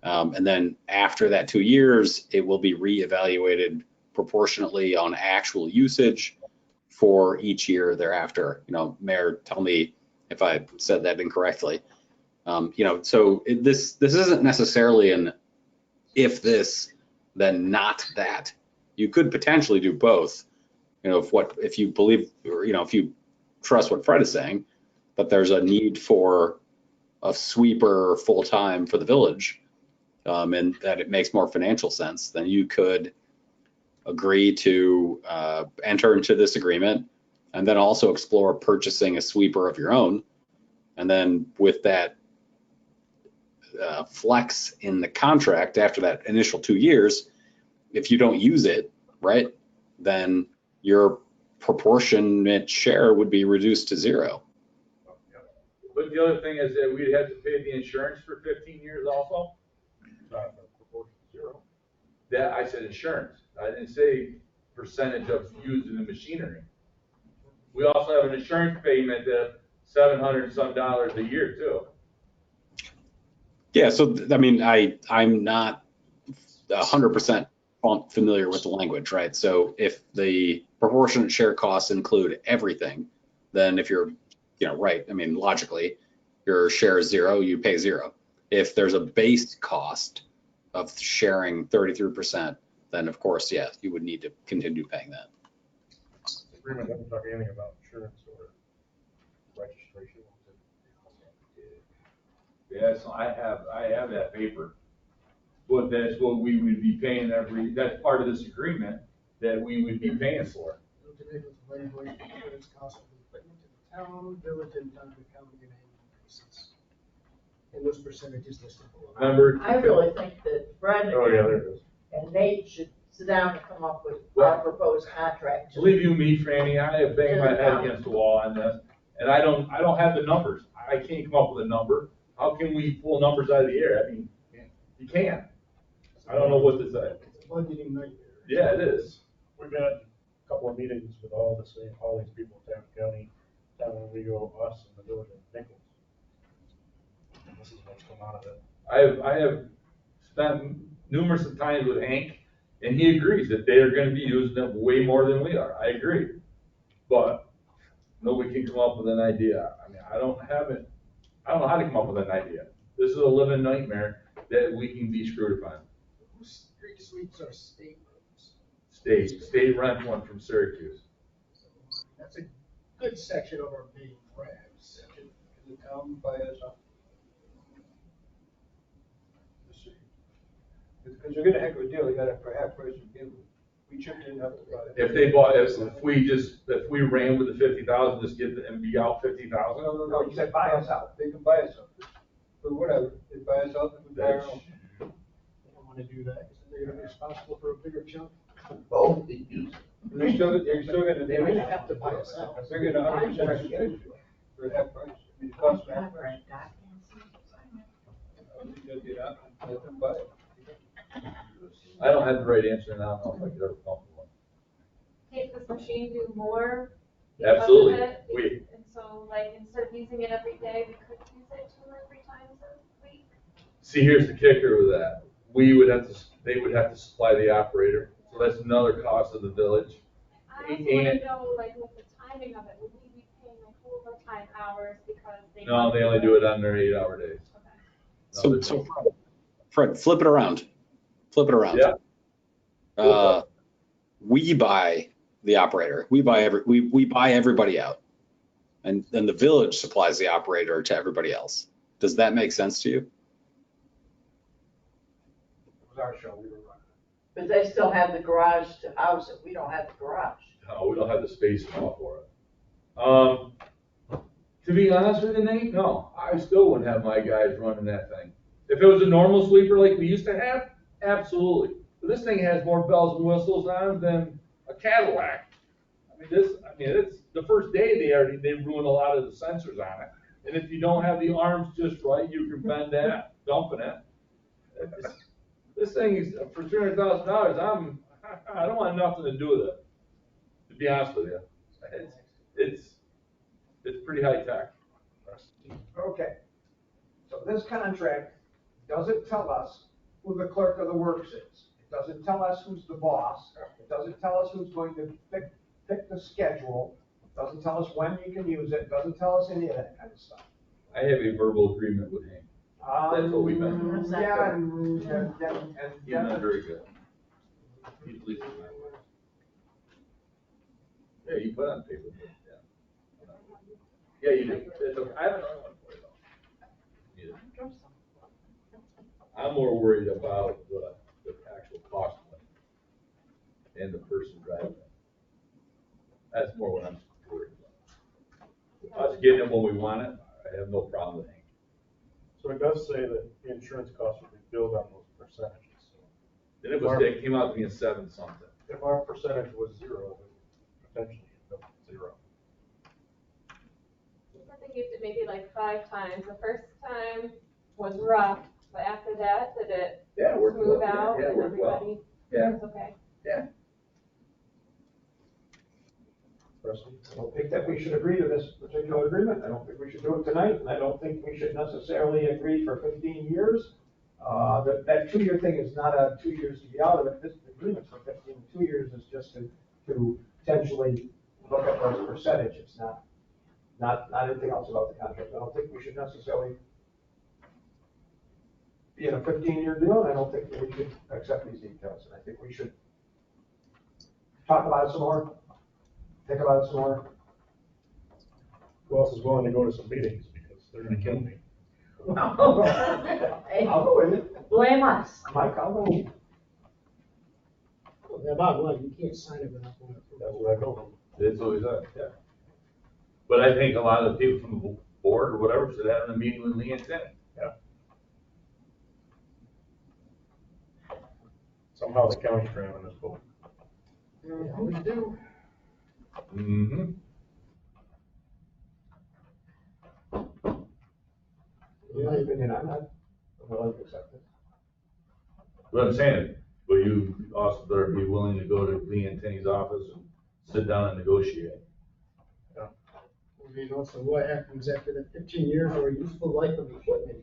And then after that 2 years, it will be reevaluated proportionately on actual usage for each year thereafter. Mayor, tell me if I said that incorrectly. So this isn't necessarily an if this, then not that. You could potentially do both. If you believe, or if you trust what Fred is saying, that there's a need for a sweeper full time for the village, and that it makes more financial sense, then you could agree to enter into this agreement and then also explore purchasing a sweeper of your own. And then with that flex in the contract after that initial 2 years, if you don't use it, right, then your proportionate share would be reduced to 0. But the other thing is that we'd have to pay the insurance for 15 years also. Proportion 0. That, I said insurance. I didn't say percentage of using the machinery. We also have an insurance payment of $700 and some a year too. Yeah, so I mean, I'm not 100% familiar with the language, right? So if the proportionate share costs include everything, then if you're, right, I mean, logically, your share is 0, you pay 0. If there's a base cost of sharing 33%, then of course, yeah, you would need to continue paying that. The agreement doesn't talk anything about insurance or registration. Yes, I have that paper. but that's what we would be paying that's part of this agreement that we would be paying for. Insurance costs of equipment to the town, village, and town of the county and annual increases. And those percentages listed below. Remember? I really think that Fred Oh, yeah, there it is. and Nate should sit down and come up with Well, our proposed contract. Believe you me, Franny, I have banged my head against the wall on this, and I don't have the numbers. I can't come up with a number. How can we pull numbers out of the air? I mean, you can't. I don't know what to say. It's a budgeting nightmare. Yeah, it is. We've had a couple of meetings with all these people, Town County, Town of Owego, us, and the village of Nichols. And this is what's come out of it. I have spent numerous of times with Hank, and he agrees that they are gonna be using it way more than we are. I agree. But nobody can come up with an idea. I mean, I don't know how to come up with an idea. This is a living nightmare that we can be screwed upon. Street sweeps are state roads. State rent one from Syracuse. So that's a good section of our main regs. Can the town buy us up? Because you're getting a heck of a deal, you got it for half price of give. We chipped in, have to buy it. If we ran with the 50,000, just get and be out 50,000. No, you said buy us out. They can buy us out. For whatever, they buy us out, we buy our own. I don't want to do that, because they're gonna be responsible for a bigger chunk. Both they use. They're still gonna. They might have to buy us out. They're gonna 100% get it for half price. I mean, it costs half price. They'll get out, let them buy it. I don't have the right answer, and I don't know if I could ever come up with one. Can't this machine do more? because of Absolutely. it? And so, like, instead of using it every day, we could use it 2 or 3 times a week. See, here's the kicker with that. They would have to supply the operator, so that's another cost of the village. I also want to know, like, with the timing of it, would we be paying like overtime hours because they? No, they only do it on their 8-hour days. Okay. So Fred, flip it around. Flip it around. Yeah. We buy the operator. We buy everybody out. And then the village supplies the operator to everybody else. Does that make sense to you? It was our show, we were running. But they still have the garage to house it. We don't have the garage. No, we don't have the space enough for it. To be honest with you, Nate, no, I still wouldn't have my guys running that thing. If it was a normal sweeper like we used to have, absolutely. But this thing has more bells and whistles on it than a Cadillac. It's the first day they ruin a lot of the sensors on it. And if you don't have the arms just right, you can bend that, dumping it. This thing is for $300,000. I don't want nothing to do with it. To be honest with you, it's pretty high tech. Okay. So this contract doesn't tell us who the clerk of the works is. It doesn't tell us who's the boss. It doesn't tell us who's going to pick the schedule. It doesn't tell us when you can use it. It doesn't tell us any of that kind of stuff. I have a verbal agreement with him. That's what we've been doing. Yeah, He's not very good. He's least of my work. Yeah, you put on paper. Yeah, you do. It's okay. I have another one for you though. Either. I'm more worried about the actual cost of it and the person driving it. That's more what I'm worried about. Us getting it when we want it, I have no problem with it. So it does say that the insurance costs will be billed on those percentages. So Then it came out being 7 something. if our percentage was 0, then potentially you'd bill 0. I think used it maybe like 5 times. The first time was rough, but after that, did it Yeah, it worked smooth well. out Yeah, it and worked well. everybody? Yeah. It was okay. Yeah. Preston? I don't think that we should agree to this particular agreement. I don't think we should do it tonight, and I don't think we should necessarily agree for 15 years. That 2-year thing is not a 2 years to be out of it. This agreement's for 15. 2 years is just to potentially look at those percentages, not anything else about the contract. I don't think we should necessarily be in a 15-year deal, and I don't think that we should accept these details. And I think we should talk about it some more, think about it some more. Who else is willing to go to some meetings, because they're gonna kill me. Hey, I'll go with it. blame us. Mike, I'll go with it. Well, the bottom line, you can't sign it without going That's through. what I told him. That's what he said, yeah. But I think a lot of the people from the board or whatever should have a meeting with Lee and Tim. Somehow the county's drowning this boat. You always do. Mm-hmm. In my opinion, I'm not willing to accept it. What I'm saying, but you also better be willing to go to Lee and Timmy's office and sit down and negotiate. I mean, also, what happens after the 15 years or useful life of the equipment?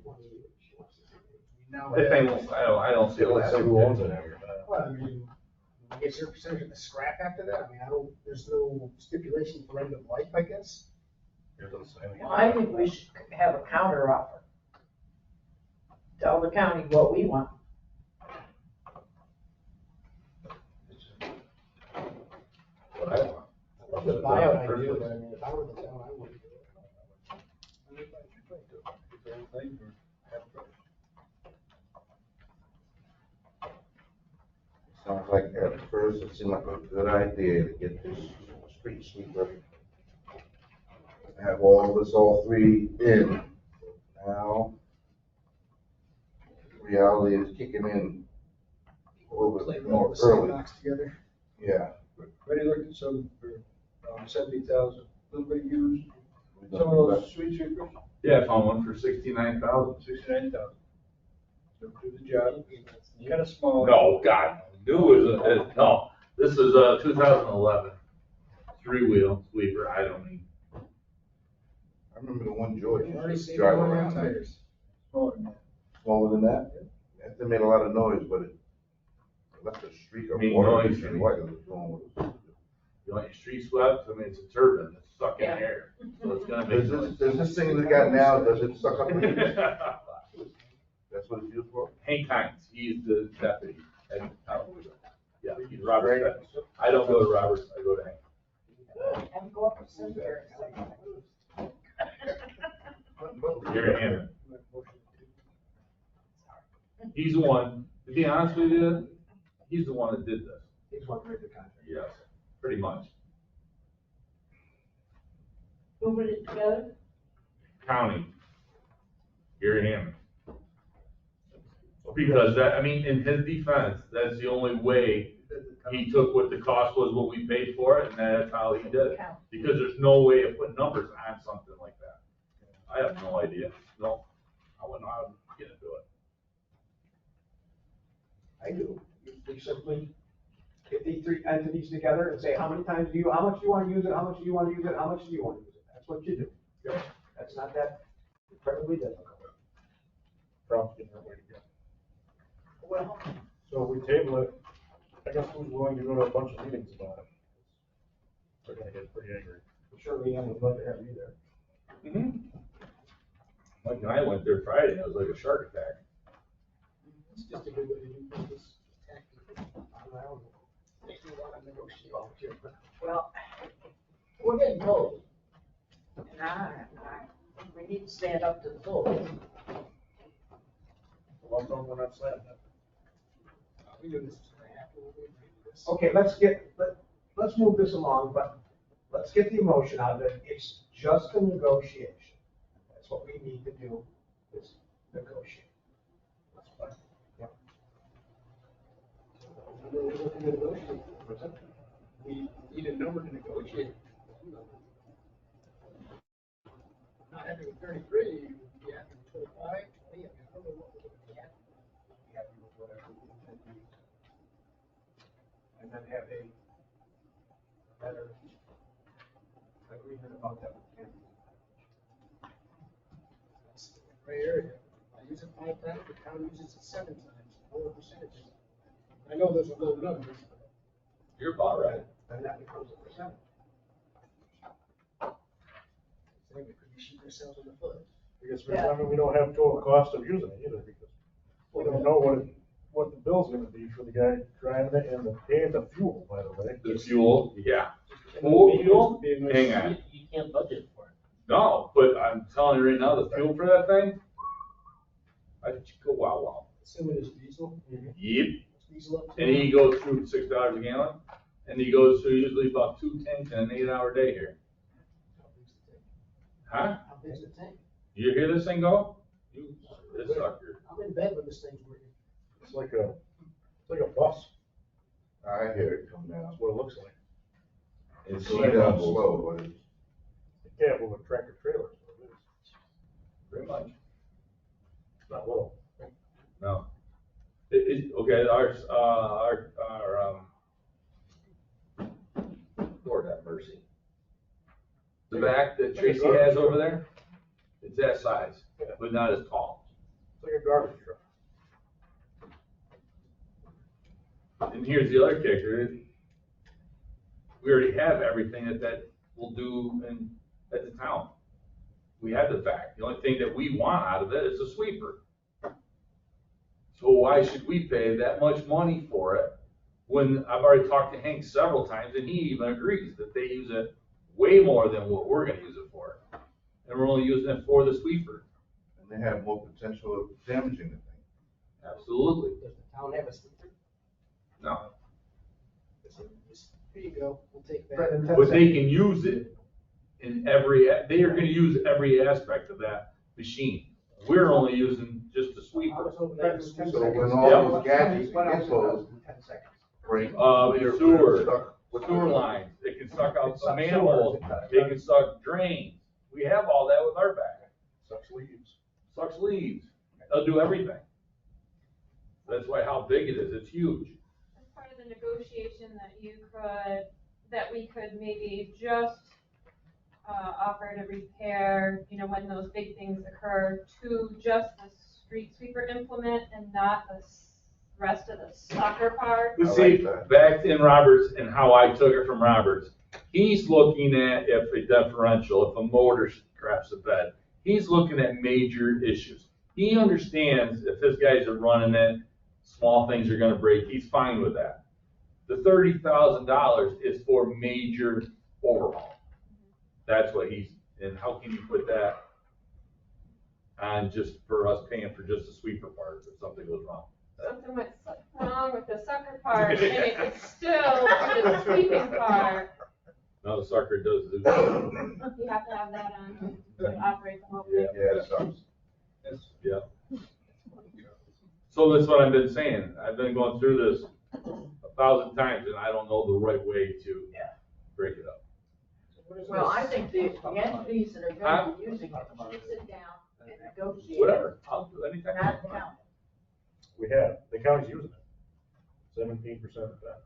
Now, If they won't, I don't see it Let's say who owns it lasting. after that. well, I mean, is there a percentage of the scrap after that? I mean, there's no stipulation for end of life, I guess. It doesn't say anything. Well, I think we should have a counter offer. Tell the county what we want. What I want. I'd love to buy an idea, but I mean, if I were the town, I wouldn't do it. Sounds like at first it seemed like a good idea to get this street sweeper. Have all three in. Now, reality is kicking in a little It's like bit all more the same early. box together. Yeah. Already looked at some for 70,000, a little bit used. We're Some gonna of be those street sweepers, Yeah, I found one for 69,000. 69,000. They'll do the job, kind of small. No, God, new is, no, this is 2011, three-wheel sweeper, I don't mean. I remember the one George Already used to saved drive money on around. tires. Smaller than that. Smaller than that? That made a lot of noise, but it left a streak of Mean water. noise, And what it was doing with it. You want your street swept, I mean, it's a turbine, it's sucking Yeah. air, so it's gonna make noise. Does this thing we got now, does it suck up leaves? That's what it's used for? Hank Hines, he's the deputy, and, yeah, he's Robert's deputy. I don't go to Robert's, I go to Hank. And go up to cemetery. Gary Hammond. He's the one, to be honest with you, he's the one that did this, He's one for the contract. yes, pretty much. Who put it together? County, Gary Hammond. Because that, I mean, in his defense, that's the only way he took what the cost was, what we paid for it, and that's how he did it. Because there's no way of putting numbers on something like that. I have no idea, no, I wouldn't know how to get into it. I do. You simply get these three entities together and say, how much do you want to use it, how much do you want to use it, how much do you want to use it? That's what you do. That's not that incredibly difficult. Trump's getting ready to go. Well, So we table it, I guess who's willing to go to a bunch of meetings about it? They're gonna get pretty angry. Surely I would love to have you there. Mike and I went there Friday, and it was like a shark attack. It's just a good way to do business. I don't know. Makes me want to negotiate all the time. well, we're getting told. And we need to stand up to the toll. Well, I'm talking, we're not slamming it. We knew this was gonna happen when we agreed to this. Okay, let's move this along, but let's get the emotion out of it. It's just a negotiation. That's what we need to do, is negotiate. That's fine. Yep. We're looking to negotiate. We need a number to negotiate. Not happy with 33, you'd be happy with 25, 20, I mean, I don't know what we're gonna be happy with. Be happy with whatever we can do. And then have a better agreement about that. That's the gray area. I use it 5 times, the town uses it 7 times, lower percentage. I know those are low numbers, but You're about right. Then that becomes a percentage. I think we could be shooting ourselves in the foot. Because we don't have total cost of using it either, because we don't know what the bill's gonna be for the guy driving it and the fuel, by the way. The fuel, yeah. And maybe it would be a nice- Hang on. You can't budget for it. No, but I'm telling you right now, the fuel for that thing, I think you go wow. Assuming it's diesel. Yep. It's diesel up to. And he goes through $6 a gallon, and he goes through usually about 2 tanks in an 8-hour day here. How big's the tank? Huh? How big's the tank? You hear this thing go? This sucker. I'm in bed when this thing's working. It's like a bus. I hear it come down. That's what it looks like. It's slow down slow, but it's. Yeah, with a tractor trailer. So it is. Pretty much. It's not little. No. Okay, Lord have mercy. The back that Tracy has over there, it's that size, but not as tall. It's like a garbage truck. And here's the other kicker. We already have everything that will do at the town. We have the vac. The only thing that we want out of it is a sweeper. So why should we pay that much money for it when I've already talked to Hank several times and he even agrees that they use it way more than what we're gonna use it for. And we're only using it for the sweeper. And they have more potential of damaging the thing. Absolutely. Does the town have a sleeper? No. Here you go, we'll take that. But they can use it in they are gonna use every aspect of that machine. We're only using just the I sweeper. was hoping that was 10 So seconds. when all those gadgets What get else closed, in 10 seconds? break. Sewer lines, they can suck out some manholes, they can suck drains. We have all that with our back. Sucks leaves. Sucks leaves, they'll do everything. That's why how big it is, it's huge. As part of the negotiation that we could maybe just offer to repair, when those big things occur, to just the street sweeper implement and not the rest of the sucker part. You see, back in Roberts and how I took it from Roberts, he's looking at if a differential, if a motor craps a bed, he's looking at major issues. He understands if his guys are running it, small things are gonna break, he's fine with that. The $30,000 is for major overhaul. That's what and how can you put that on just for us paying for just the sweeper part if something goes wrong? Something went wrong with the sucker part, and it could still do the sweeping part. No, the sucker does do. You have to have that on to operate the whole thing. Yeah, it sucks. Yeah. So that's what I've been saying. I've been going through this 1,000 times and I don't know the right way to break it up. Well, I think the entities that are going to be using it should sit down and negotiate. Whatever, I'll do anything. Not the county. The county's using it. 17% of the time.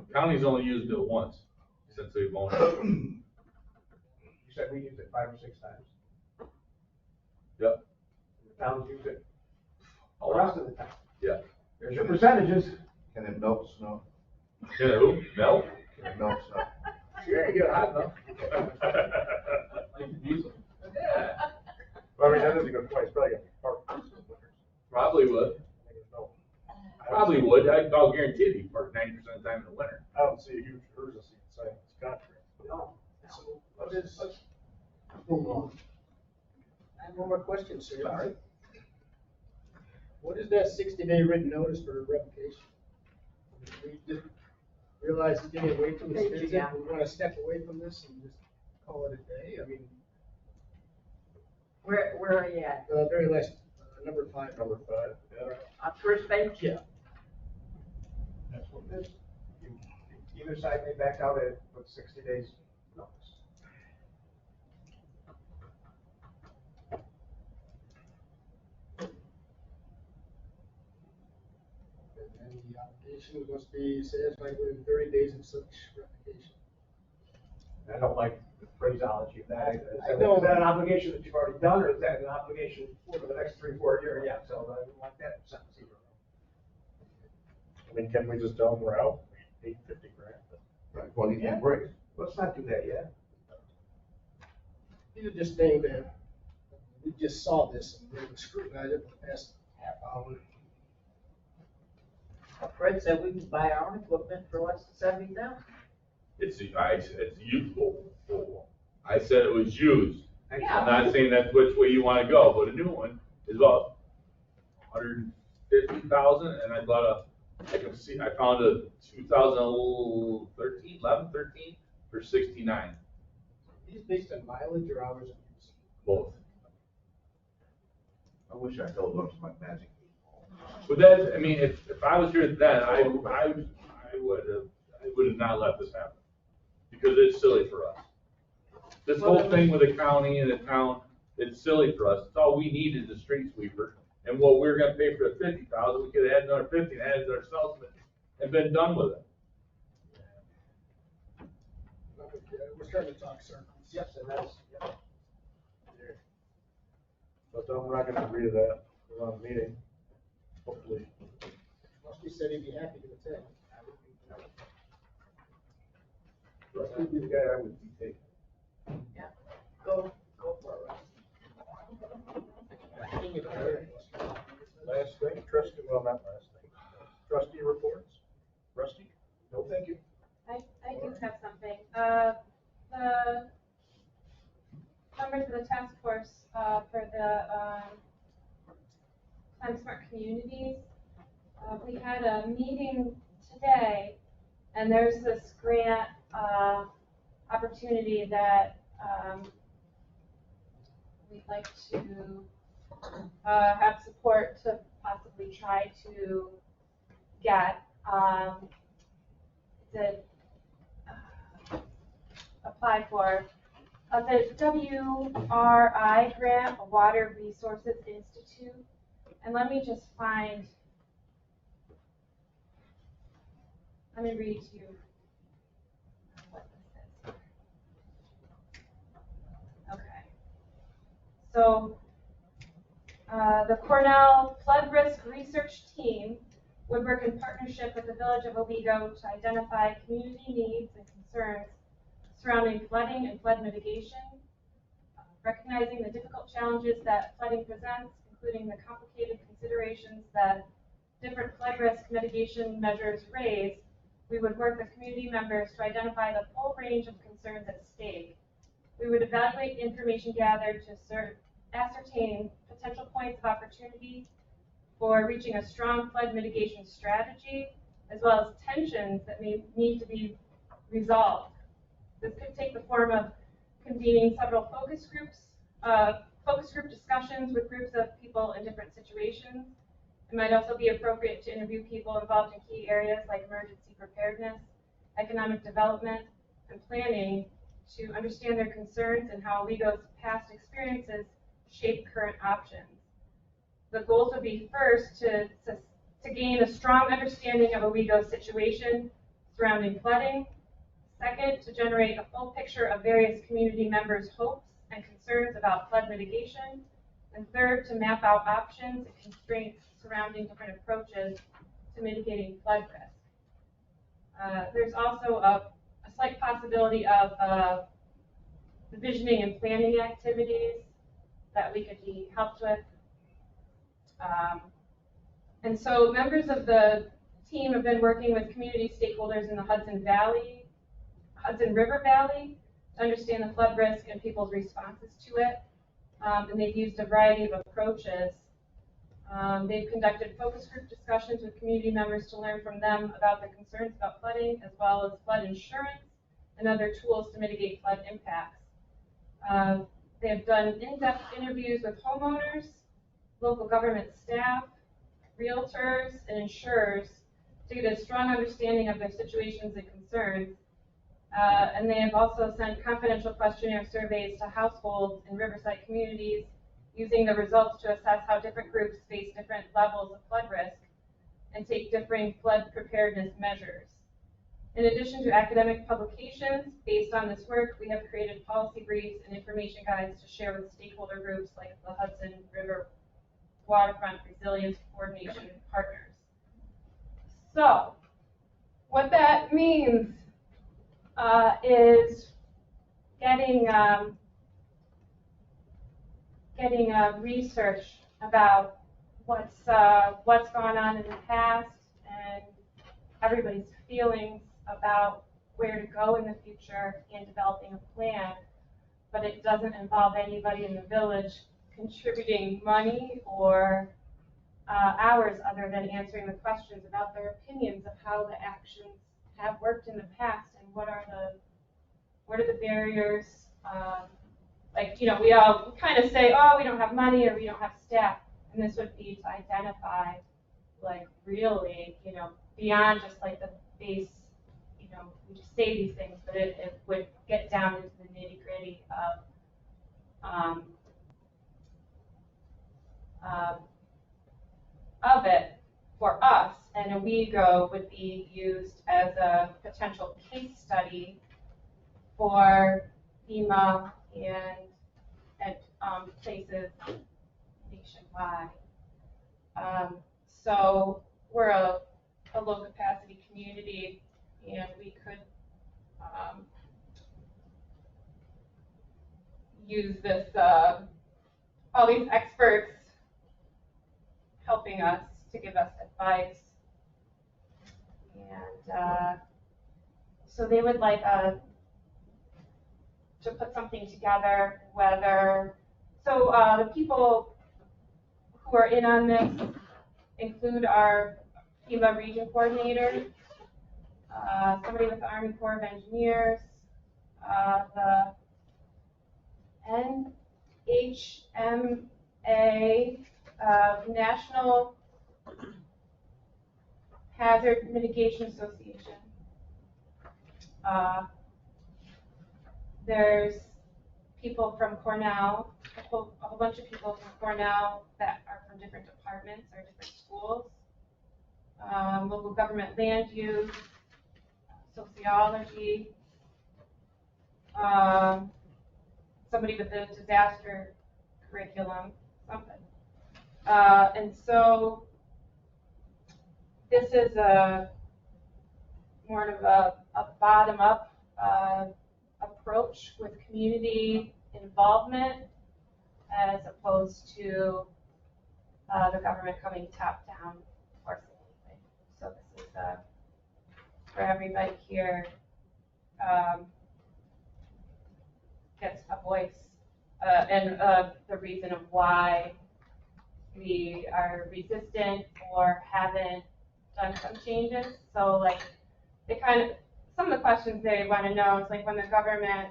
The county's only used it once since they've owned it. You said we used it 5 or 6 times. Yep. The towns use it A the lot. rest of the time. Yeah. There's your percentages. Can it melt snow? Can it who? Melt? Can it melt snow? Sure, you get hot enough. Yeah, Well, I mean, that is a good point. It's probably gonna be parked. probably would. Probably would. I'll guarantee it, he'd park 90% of the time in the winter. I don't see a huge urgency in signing this contract. No. So let's move on. I have one more question, sir. All right. What is that 60-day written notice for revocation? We just realized it's getting way too expensive. Yeah. We want to step away from this and just call it a day. I mean, Where are you at? very last, number 5. Number 5, yeah. On first page? Yeah. That's what it is. Either side may back out at, 60 days notice. And the application must be satisfied within 30 days of such revocation. I don't like the phraseology of that. I know. Is that an obligation that you've already done, or is that an obligation for the next 3-4 years? Yeah, so I don't like that sentence either. I mean, can we just tell them we're out? $850,000. Right, well, you can break. Let's not do that yet. These are just things that we just saw this and we scrutinized it for the past half hour. Fred said we could buy our own equipment for less than $70,000. It's usable. I said it was used. I'm Yeah. not saying that's which way you want to go, but a new one is about $150,000, and I bought I found a 2013, 11, 13 for 69. These based on mileage or hours of use? Both. I wish I held on to my magic 8 ball. But that, I mean, if I was here then, I would have not let this happen. Because it's silly for us. This whole thing with the county and the town, it's silly for us. It's all we need is a street sweeper. And what we're gonna pay for the 50,000, we could have had another 50 and added ourselves and been done with it. We're starting to talk circles. Yes, and that's, yeah. But we're not gonna agree to that, we're on a meeting, hopefully. Rusty said he'd be happy to attend. Rusty, the guy I would be taking. Go for it, Last thing, trustee, well, not last thing, trustee reports, Rusty? No, thank you. I do have something. The members of the task force for the Climate Smart Communities, we had a meeting today, and there's this grant opportunity that we'd like to have support to possibly try to get. To apply for the WRI grant, Water Resources Institute, and let me read to you what this is. Okay. So the Cornell Flood Risk Research Team would work in partnership with the Village of Owego to identify community needs and concerns surrounding flooding and flood mitigation, recognizing the difficult challenges that flooding presents, including the complicated considerations that different flood risk mitigation measures raise. We would work with community members to identify the full range of concerns at stake. We would evaluate information gathered to ascertain potential points of opportunity for reaching a strong flood mitigation strategy, as well as tensions that may need to be resolved. This could take the form of convening several focus group discussions with groups of people in different situations. It might also be appropriate to interview people involved in key areas like emergency preparedness, economic development, and planning to understand their concerns and how Owego's past experiences shape current options. The goals would be first to gain a strong understanding of Owego's situation surrounding flooding. Second, to generate a full picture of various community members' hopes and concerns about flood mitigation. And third, to map out options and constraints surrounding different approaches to mitigating flood risk. There's also a slight possibility of visioning and planning activities that we could be helped with. And so members of the team have been working with community stakeholders in the Hudson River Valley to understand the flood risk and people's responses to it. And they've used a variety of approaches. They've conducted focus group discussions with community members to learn from them about their concerns about flooding, as well as flood insurance and other tools to mitigate flood impacts. They have done in-depth interviews with homeowners, local government staff, realtors, and insurers to get a strong understanding of their situations and concerns. And they have also sent confidential questionnaire surveys to households in Riverside communities, using the results to assess how different groups face different levels of flood risk and take differing flood preparedness measures. In addition to academic publications, based on this work, we have created policy briefs and information guides to share with stakeholder groups like the Hudson River Waterfront Resilience Coordination Partners. So, what that means is getting research about what's gone on in the past and everybody's feelings about where to go in the future and developing a plan, but it doesn't involve anybody in the village contributing money or hours other than answering the questions about their opinions of how the actions have worked in the past and what are the barriers. Like, you know, we all kind of say, oh, we don't have money or we don't have staff. And this would be to identify, like, really, you know, beyond just like the base, you know, we just say these things, but it would get down into the nitty gritty of it for us. And Owego would be used as a potential case study for FEMA and places nationwide. So we're a low capacity community, and we could use this, all these experts helping us to give us advice. And so they would like to put something together, whether, so the people who are in on this include our FEMA region coordinator, somebody with the Army Corps of Engineers, the NHMA, National Hazard Mitigation Association. There's people from Cornell, a whole bunch of people from Cornell that are from different departments or different schools. Local government land use, sociology, somebody with a disaster curriculum, something. And so this is more of a bottom-up approach with community involvement as opposed to the government coming top-down forcing anything. So this is where everybody here gets a voice and the reason of why we are resistant or haven't done some changes. So like they kind of, some of the questions they want to know is like when the government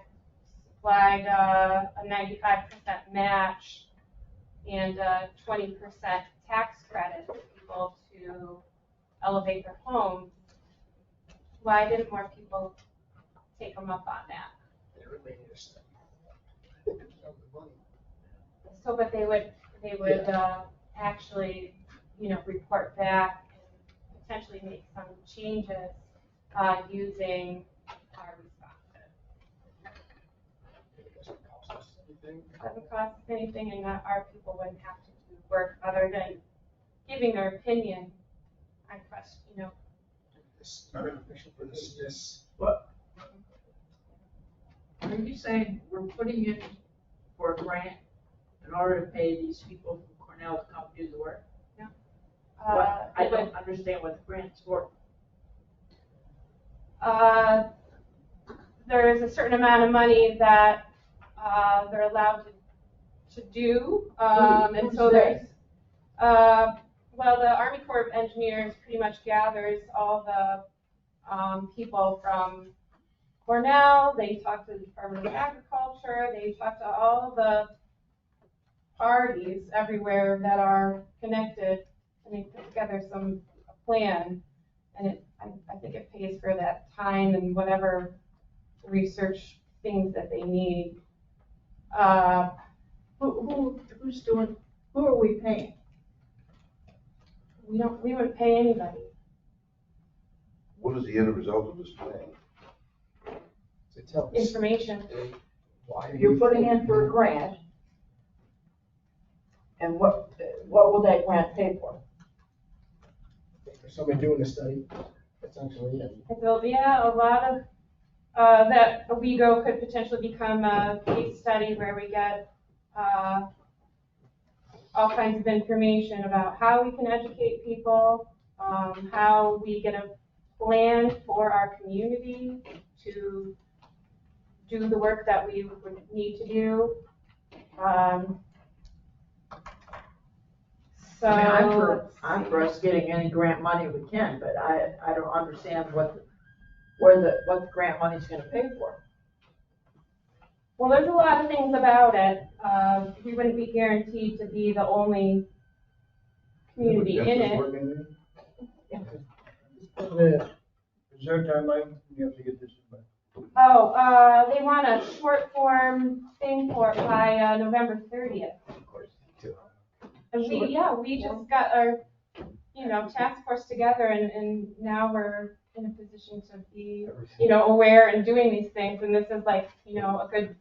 supplied a 95% match and a 20% tax credit for people to elevate their homes, why didn't more people take them up on that? They really need a study. So, but they would actually, you know, report back and potentially make some changes using our responses. It doesn't cost us anything. It doesn't cost us anything, and our people wouldn't have to do work other than giving their opinion on questions, you know. This is beneficial for this. What? Are you saying we're putting in for a grant in order to pay these people from Cornell to come do the work? Yeah. I don't understand what the grant's for. There is a certain amount of money that they're allowed to do, and so there's, well, the Army Corps of Engineers pretty much gathers all the people from Cornell. They talk to the Department of Agriculture. They talk to all the parties everywhere that are connected, and they put together some plan. And I think it pays for that time and whatever research things that they need. Who's doing? Who are we paying? We wouldn't pay anybody. What is the end result of this plan? To tell us Information. why You're putting in for a grant, and what will that grant pay for? for somebody doing a study, essentially. And so, yeah, a lot of that Owego could potentially become a case study where we get all kinds of information about how we can educate people, how we get a plan for our community to do the work that we would need to do. So. I mean, I'm for us getting any grant money we can, but I don't understand what the grant money's gonna pay for. Well, there's a lot of things about it. We wouldn't be guaranteed to be the only community in it. Is there a timeline you have to get this in by? Oh, they want a short form thing for it by November 30th. Of course, too. And we just got our, task force together and now we're in a position to be, aware and doing these things. And this is like, a good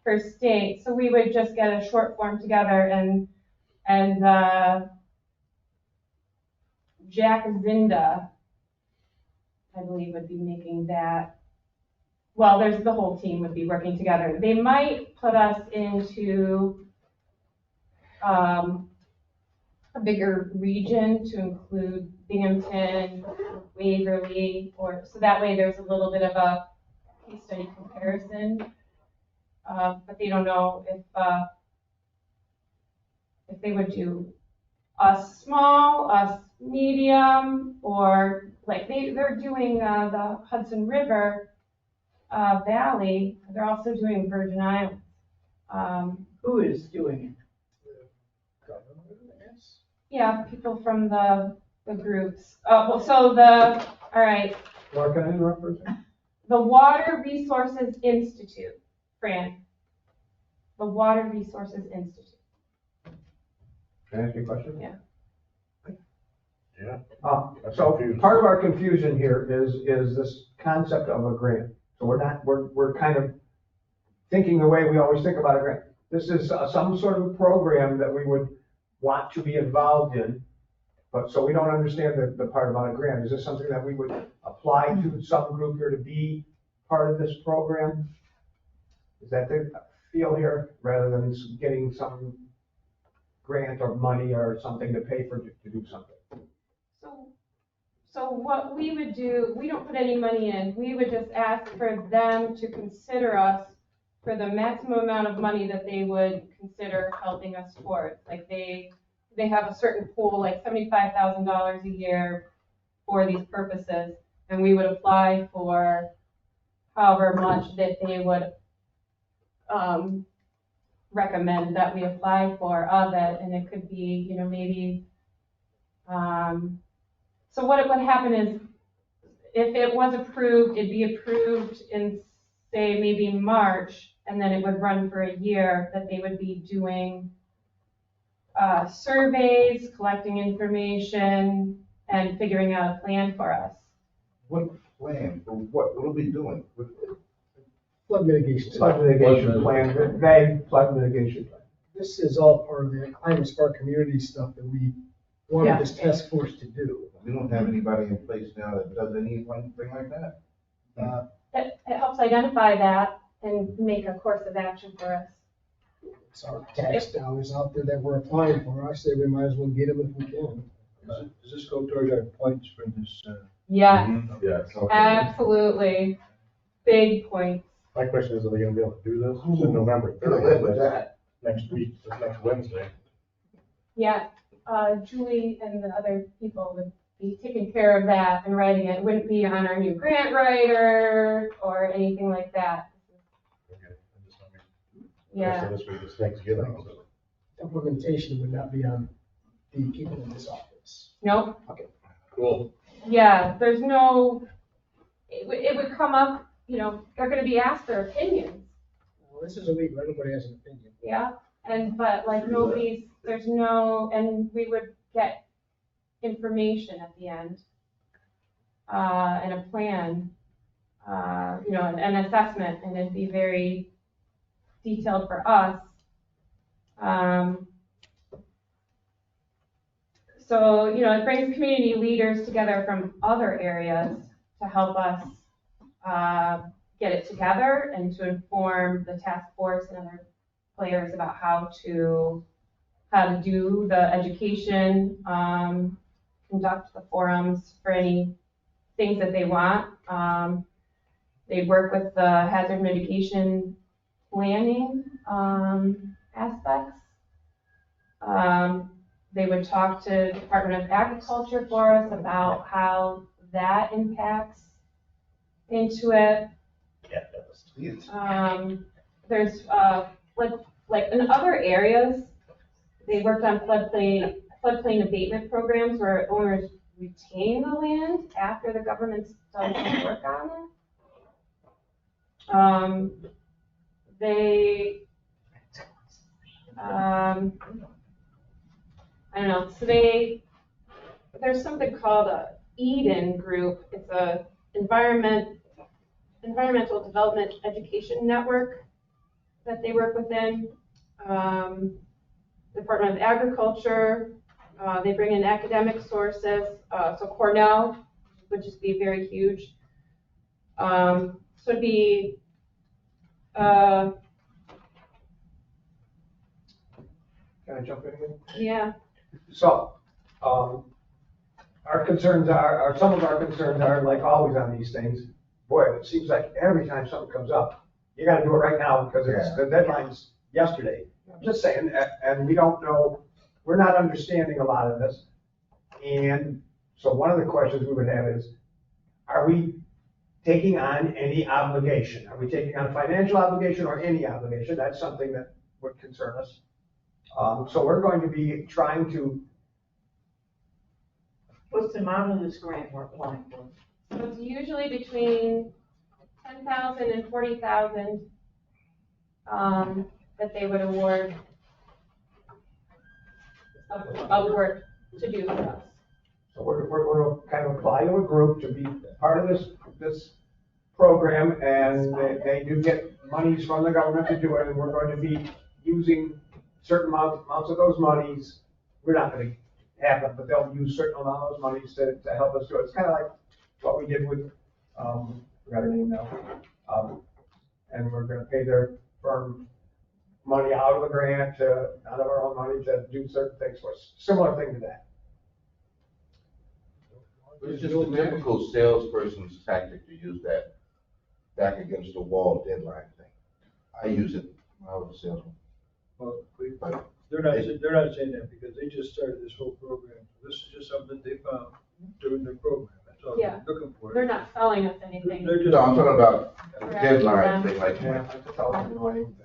first state. So we would just get a short form together and Jack Zinda, I believe, would be making that. Well, the whole team would be working together. They might put us into a bigger region to include Binghamton, Waverly, so that way there's a little bit of a case study comparison. But they don't know if they would do us small, us medium, or like they're doing the Hudson River Valley. They're also doing Virgin Islands. Who is doing Yeah, people from the groups. All right, Laura, can I interrupt for a second? the Water Resources Institute, Fran. The Water Resources Institute. Can I ask you a question? Yeah. Yeah. So part of our confusion here is this concept of a grant. So we're kind of thinking the way we always think about a grant. This is some sort of a program that we would want to be involved in, but so we don't understand the part about a grant. Is this something that we would apply to some group here to be part of this program? Is that the feel here, rather than getting some grant or money or something to pay to do something? So what we would do, we don't put any money in. We would just ask for them to consider us for the maximum amount of money that they would consider helping us towards. Like they have a certain pool, like $75,000 a year for these purposes, and we would apply for however much that they would recommend that we apply for of it, and it could be, maybe. So what would happen is, if it was approved, it'd be approved in, say, maybe March, and then it would run for a year, that they would be doing surveys, collecting information, and figuring out a plan for us. What plan, or what are we doing? Flood mitigation. Flood mitigation plan, vague flood mitigation plan. This is all part of the climate smart community stuff that we wanted this task force to do. We don't have anybody in place now that does anything like that. It helps identify that and make a course of action for us. It's our tax dollars out there that we're applying for. I say we might as well get them if we can. Does this go towards our points for this? Yes, Yes. absolutely. Big points. My question is, are they gonna be able to do this? It's in November. What's that? Next week, next Wednesday. Yeah, Julie and the other people would be taking care of that and writing it. It wouldn't be on our new grant writer or anything like that. Okay, I just, I mean, Yeah. This week is Thanksgiving, so. Implementation would not be on the people in this office. Nope. Okay. Cool. Yeah, there's no, it would come up, they're gonna be asked their opinions. Well, this is a week where everybody has an opinion. Yeah, but like and we would get information at the end, and a plan, an assessment, and it'd be very detailed for us. So, it brings community leaders together from other areas to help us get it together and to inform the task force and other players about how to do the education, conduct the forums for any things that they want. They work with the hazard mitigation planning aspects. they would talk to Department of Agriculture for us about how that impacts into it. Yeah, that was please. There's, like in other areas, they worked on floodplain abatement programs where owners retain the land after the government's done some work on it. I don't know, so there's something called a Eden group. It's a environmental development education network that they work within. Department of Agriculture, they bring in academic sources, so Cornell would just be very huge. So it'd be, Can I jump in again? yeah, So, our concerns are, or some of our concerns are, like always on these things, boy, it seems like every time something comes up, you gotta do it right now because it's, the deadline's yesterday. I'm just saying, and we don't know, we're not understanding a lot of this. And so one of the questions we would have is, are we taking on any obligation? Are we taking on a financial obligation or any obligation? That's something that would concern us. So we're going to be trying to. What's the amount of this grant we're applying for? so it's usually between 10,000 and 40,000 that they would award of work to do with us. So we're going to kind of apply to a group to be part of this program, and they do get monies from the government to do it, and we're going to be using certain amounts of those monies. We're not going to have them, but they'll use certain amount of those monies to help us do it. It's kind of like what we did with, forgot her name now, and we're going to pay their firm money out of the grant, out of our own money to do certain things for us. Similar thing to that. It's just a typical salesperson's tactic to use that back against the wall deadline thing. I use it when I was a salesman. Well, But they're not saying that because they just started this whole program. This is just something they found during their program. That's all Yeah. they're looking for. They're not selling us anything. They're just. no, I'm talking about the Correct. deadline thing, like, Yeah, that's all I'm doing.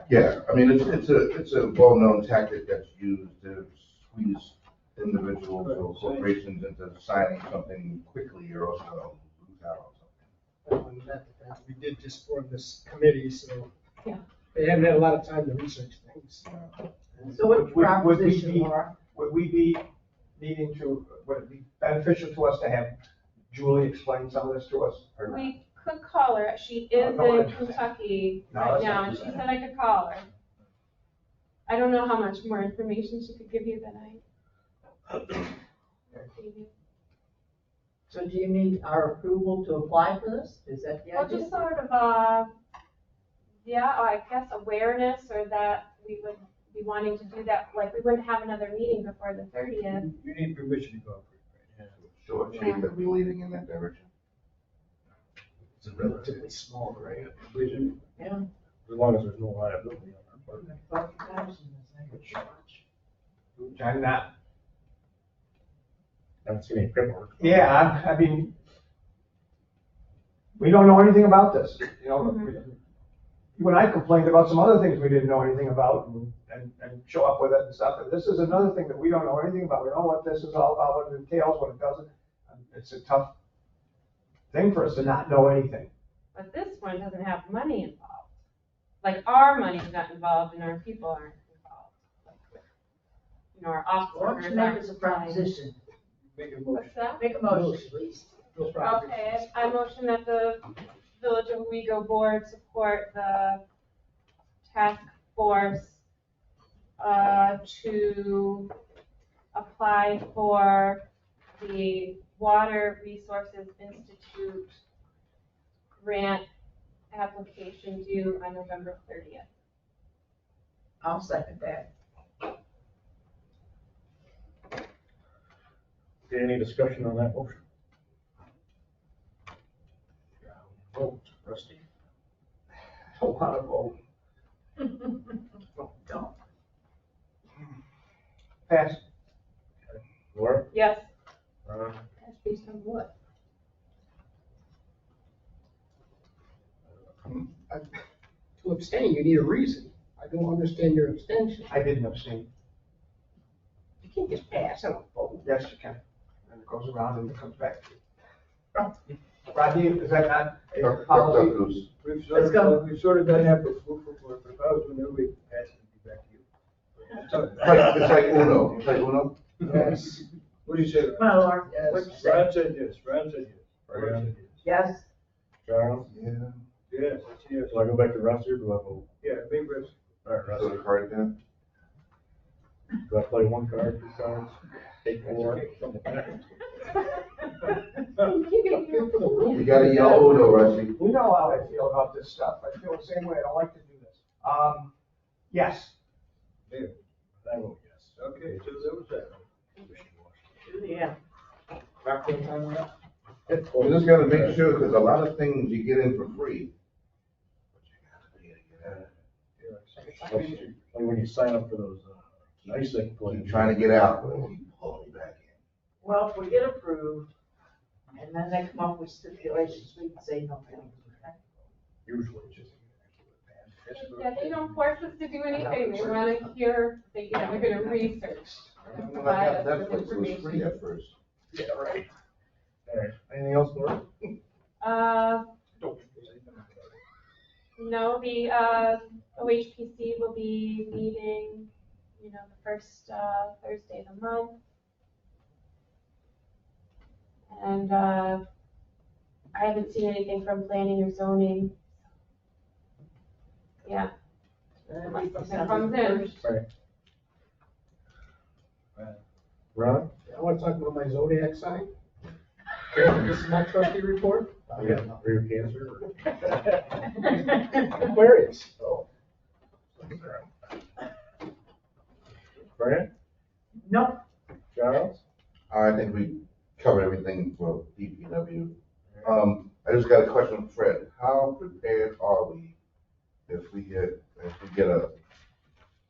yeah, I mean, it's a well-known tactic that's used to squeeze individuals or corporations into signing something quickly or else they'll lose out on something. We did just form this committee, so Yeah. they haven't had a lot of time to research things. So what's your Would we opposition, be- Laura? Would we be needing to, would it be beneficial to us to have Julie explain some of this to us? Or not? We could call her. She is No, in Kentucky No, right that's now, not and too she bad. said I could call her. I don't know how much more information she could give you than I gave you. So do you need our approval to apply for this? Is that the Well, idea? just sort of, yeah, I guess awareness, or that we would be wanting to do that, like, we wouldn't have another meeting before the 30th. You need permission to go for it. Sure, Chief, that we leading in that direction. It's a relatively small grant. Yeah. As long as there's no liability on our part. 40,000 is like so much. Which I'm not. Haven't seen any paperwork. Yeah, I mean, we don't know anything about this, you know. You and I complained about some other things we didn't know anything about and show up with it and stuff. And this is another thing that we don't know anything about. We don't know what this is all about, what it entails, what it doesn't. It's a tough thing for us to not know anything. But this one doesn't have money involved. Like, our money's not involved and our people aren't involved. Like, you know, our office Why don't workers you make aren't us a supplying. proposition? Make a motion. What's that? Make a motion, please. Okay, I motion that the Village of Owego Board support the task force to apply for the Water Resources Institute grant application due on November 30th. I'll second that. Okay, any discussion on that motion? Vote, Rusty. I want to vote. Don't. Pass. Laura? Yes. Ron? That's based on what? To abstain, you need a reason. I don't understand your abstention. I didn't abstain. You can't just pass on a vote. Yes, you can. And it goes around and it comes back to you. Rodney, is that not a policy? We've sort of done that before, but if I was doing it, we'd pass it and be back to you. It's like Uno, it's like Uno. Yes. What do you say? Ron? Come on, Laura. Yes. What'd you say? Ron said yes, Ron said yes. Brian? Ron said Yes. Charles? Yeah. yes. Yes, yes. So I go back to Rusty or do I vote? Yeah, big risk. All right, So Rusty. the card then? Do I play one card, two cards? Take four from the back? You gotta yell Uno, Rusty. You know how I feel about this stuff. I feel the same way. I don't like to do this. Yes. There. I vote yes. Okay, so that was that. Yeah. Back to the time we have. You just gotta make sure, because a lot of things you get in for free. Like when you sign up for those, nice thing Keep plans. trying to get out, but they keep pulling me back in. Well, if we get approved, and then they come up with stipulations, we can say no. Usually it's just. Yeah, they don't force us to do anything. They want to hear, they're going to research. and When I provide got us with Netflix, it was free information. at first. Yeah, right. All right, anything else, Laura? No, the OHPC will be meeting, the first Thursday of the month. And I haven't seen anything from planning or zoning. Yeah, unless something comes in. Ron? I want to talk about my zodiac sign. This is my trustee report. Yeah, for your cancer? Aquarius. Oh. Brian? Nope. Charles? I think we covered everything for DPW. I just got a question, Fred. How prepared are we if we get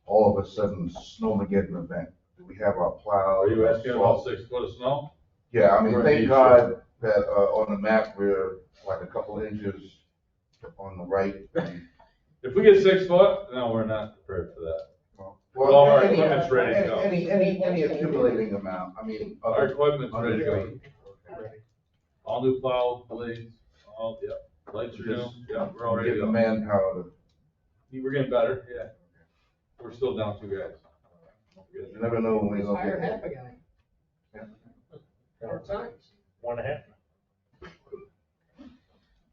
all of a sudden snowmageddon event? Do we have our plow? Are you asking about 6 foot of snow? Yeah, I mean, We're thank in God that, on the map, we're like a couple inches on the right. If we get 6 foot, no, we're not prepared for that. Well, All our any- equipment's ready to go. Any accumulating amount, I mean. Our equipment's other ready to go. things. All new plow blades, lights are new, we're all ready to Get the go. manpower to, We're getting better, yeah. We're still down 2 guys. you never know when we're Just gonna hire get half there. a guy. Part time. 1.5.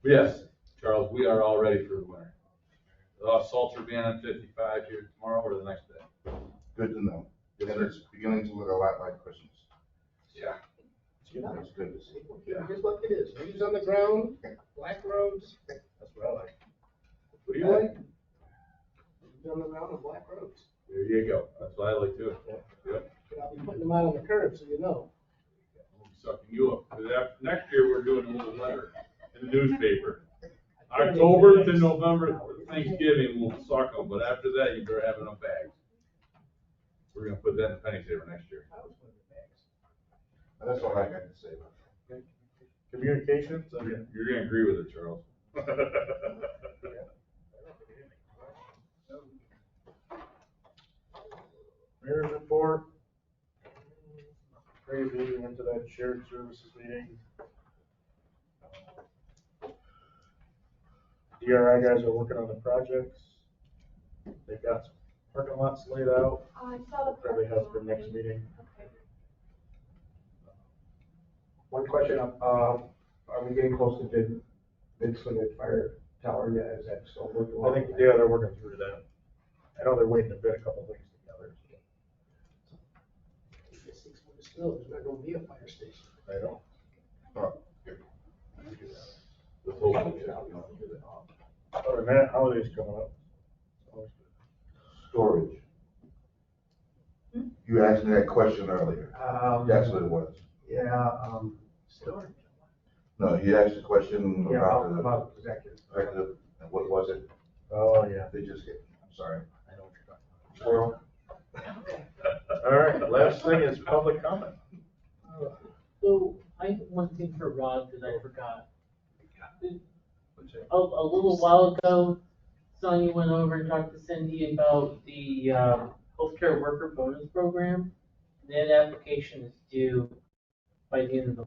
Yes, Charles, we are all ready for the winter. Salts are being on 55 here tomorrow or the next day. Good to know. And it's beginning to look a lot like Christmas. Yeah. It's good to see. Yeah. Just like it is. Leaves on the ground, black roads. That's what I like. What do you like? Leaves on the ground and black roads. There you go. That's what I like too. Yep. But I'll be putting them out on the curb, so you know. We'll be sucking you up. 'Cause next year, we're doing a little letter in the newspaper. October to November, Thanksgiving, we'll suck them, but after that, you better have enough bags. We're gonna put that in the penny saver next year. I was putting the bags. That's all I got to say about that. Communications? You're gonna agree with it, Charles. Mayor's report. Crazy, went to that shared services meeting. DRI guys are working on the projects. They've got some parking lots laid out. I saw the. Probably have for next meeting. Okay. One question, are we getting close to bid for the fire tower yet? Is that still working? I think, yeah, they're working through that. I know they're waiting to bid a couple things together. It's 6 foot of snow, there's not gonna be a fire station. I don't. Let's hope. Other than that, holidays coming up. Storage. You asked me that question earlier. That's what it was. Yeah, Storage. No, he asked a question yeah, about the about executive. executive, and what was it? Oh, yeah. They just get, I'm sorry. I know what you're talking about. Squirrel. All right, last thing is public comment. one thing for Rod that I forgot. What's that? A little while ago, Sonia went over and talked to Cindy about the healthcare worker bonus program. That application is due by the end of the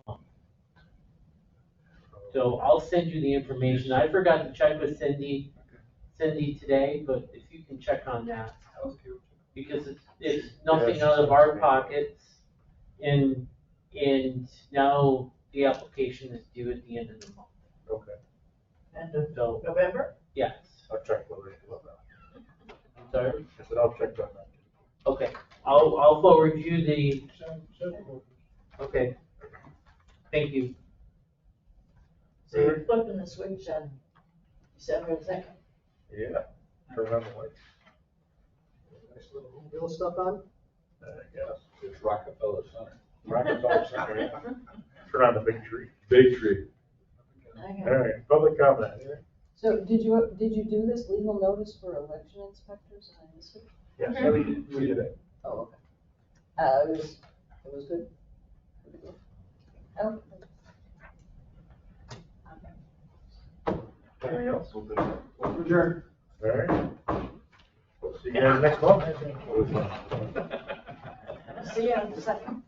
month. So I'll send you the information. I forgot to check with Cindy today, but if you can check on that. Because it's nothing out of our pockets, and now the application is due at the end of the month. Okay, End of So, November? yes, I'll check with Rachel on that. I'm sorry, I said, I'll check on that. okay, I'll forward you the, okay, thank you. So you're flipping the switch on December 2nd? Yeah, turn on the lights, Nice little home build stuff on. I guess. It's Rockefeller Center. Rockefeller Center, yeah. Turn on the big tree. Big tree. All right, public comment. So did you do this legal notice for election inspectors? And I missed it? Yes, Yeah, we did it. Oh, okay. It was good. Pretty good. Oh. Anything else? Adjourn. All right. See you guys next month. See you on the second.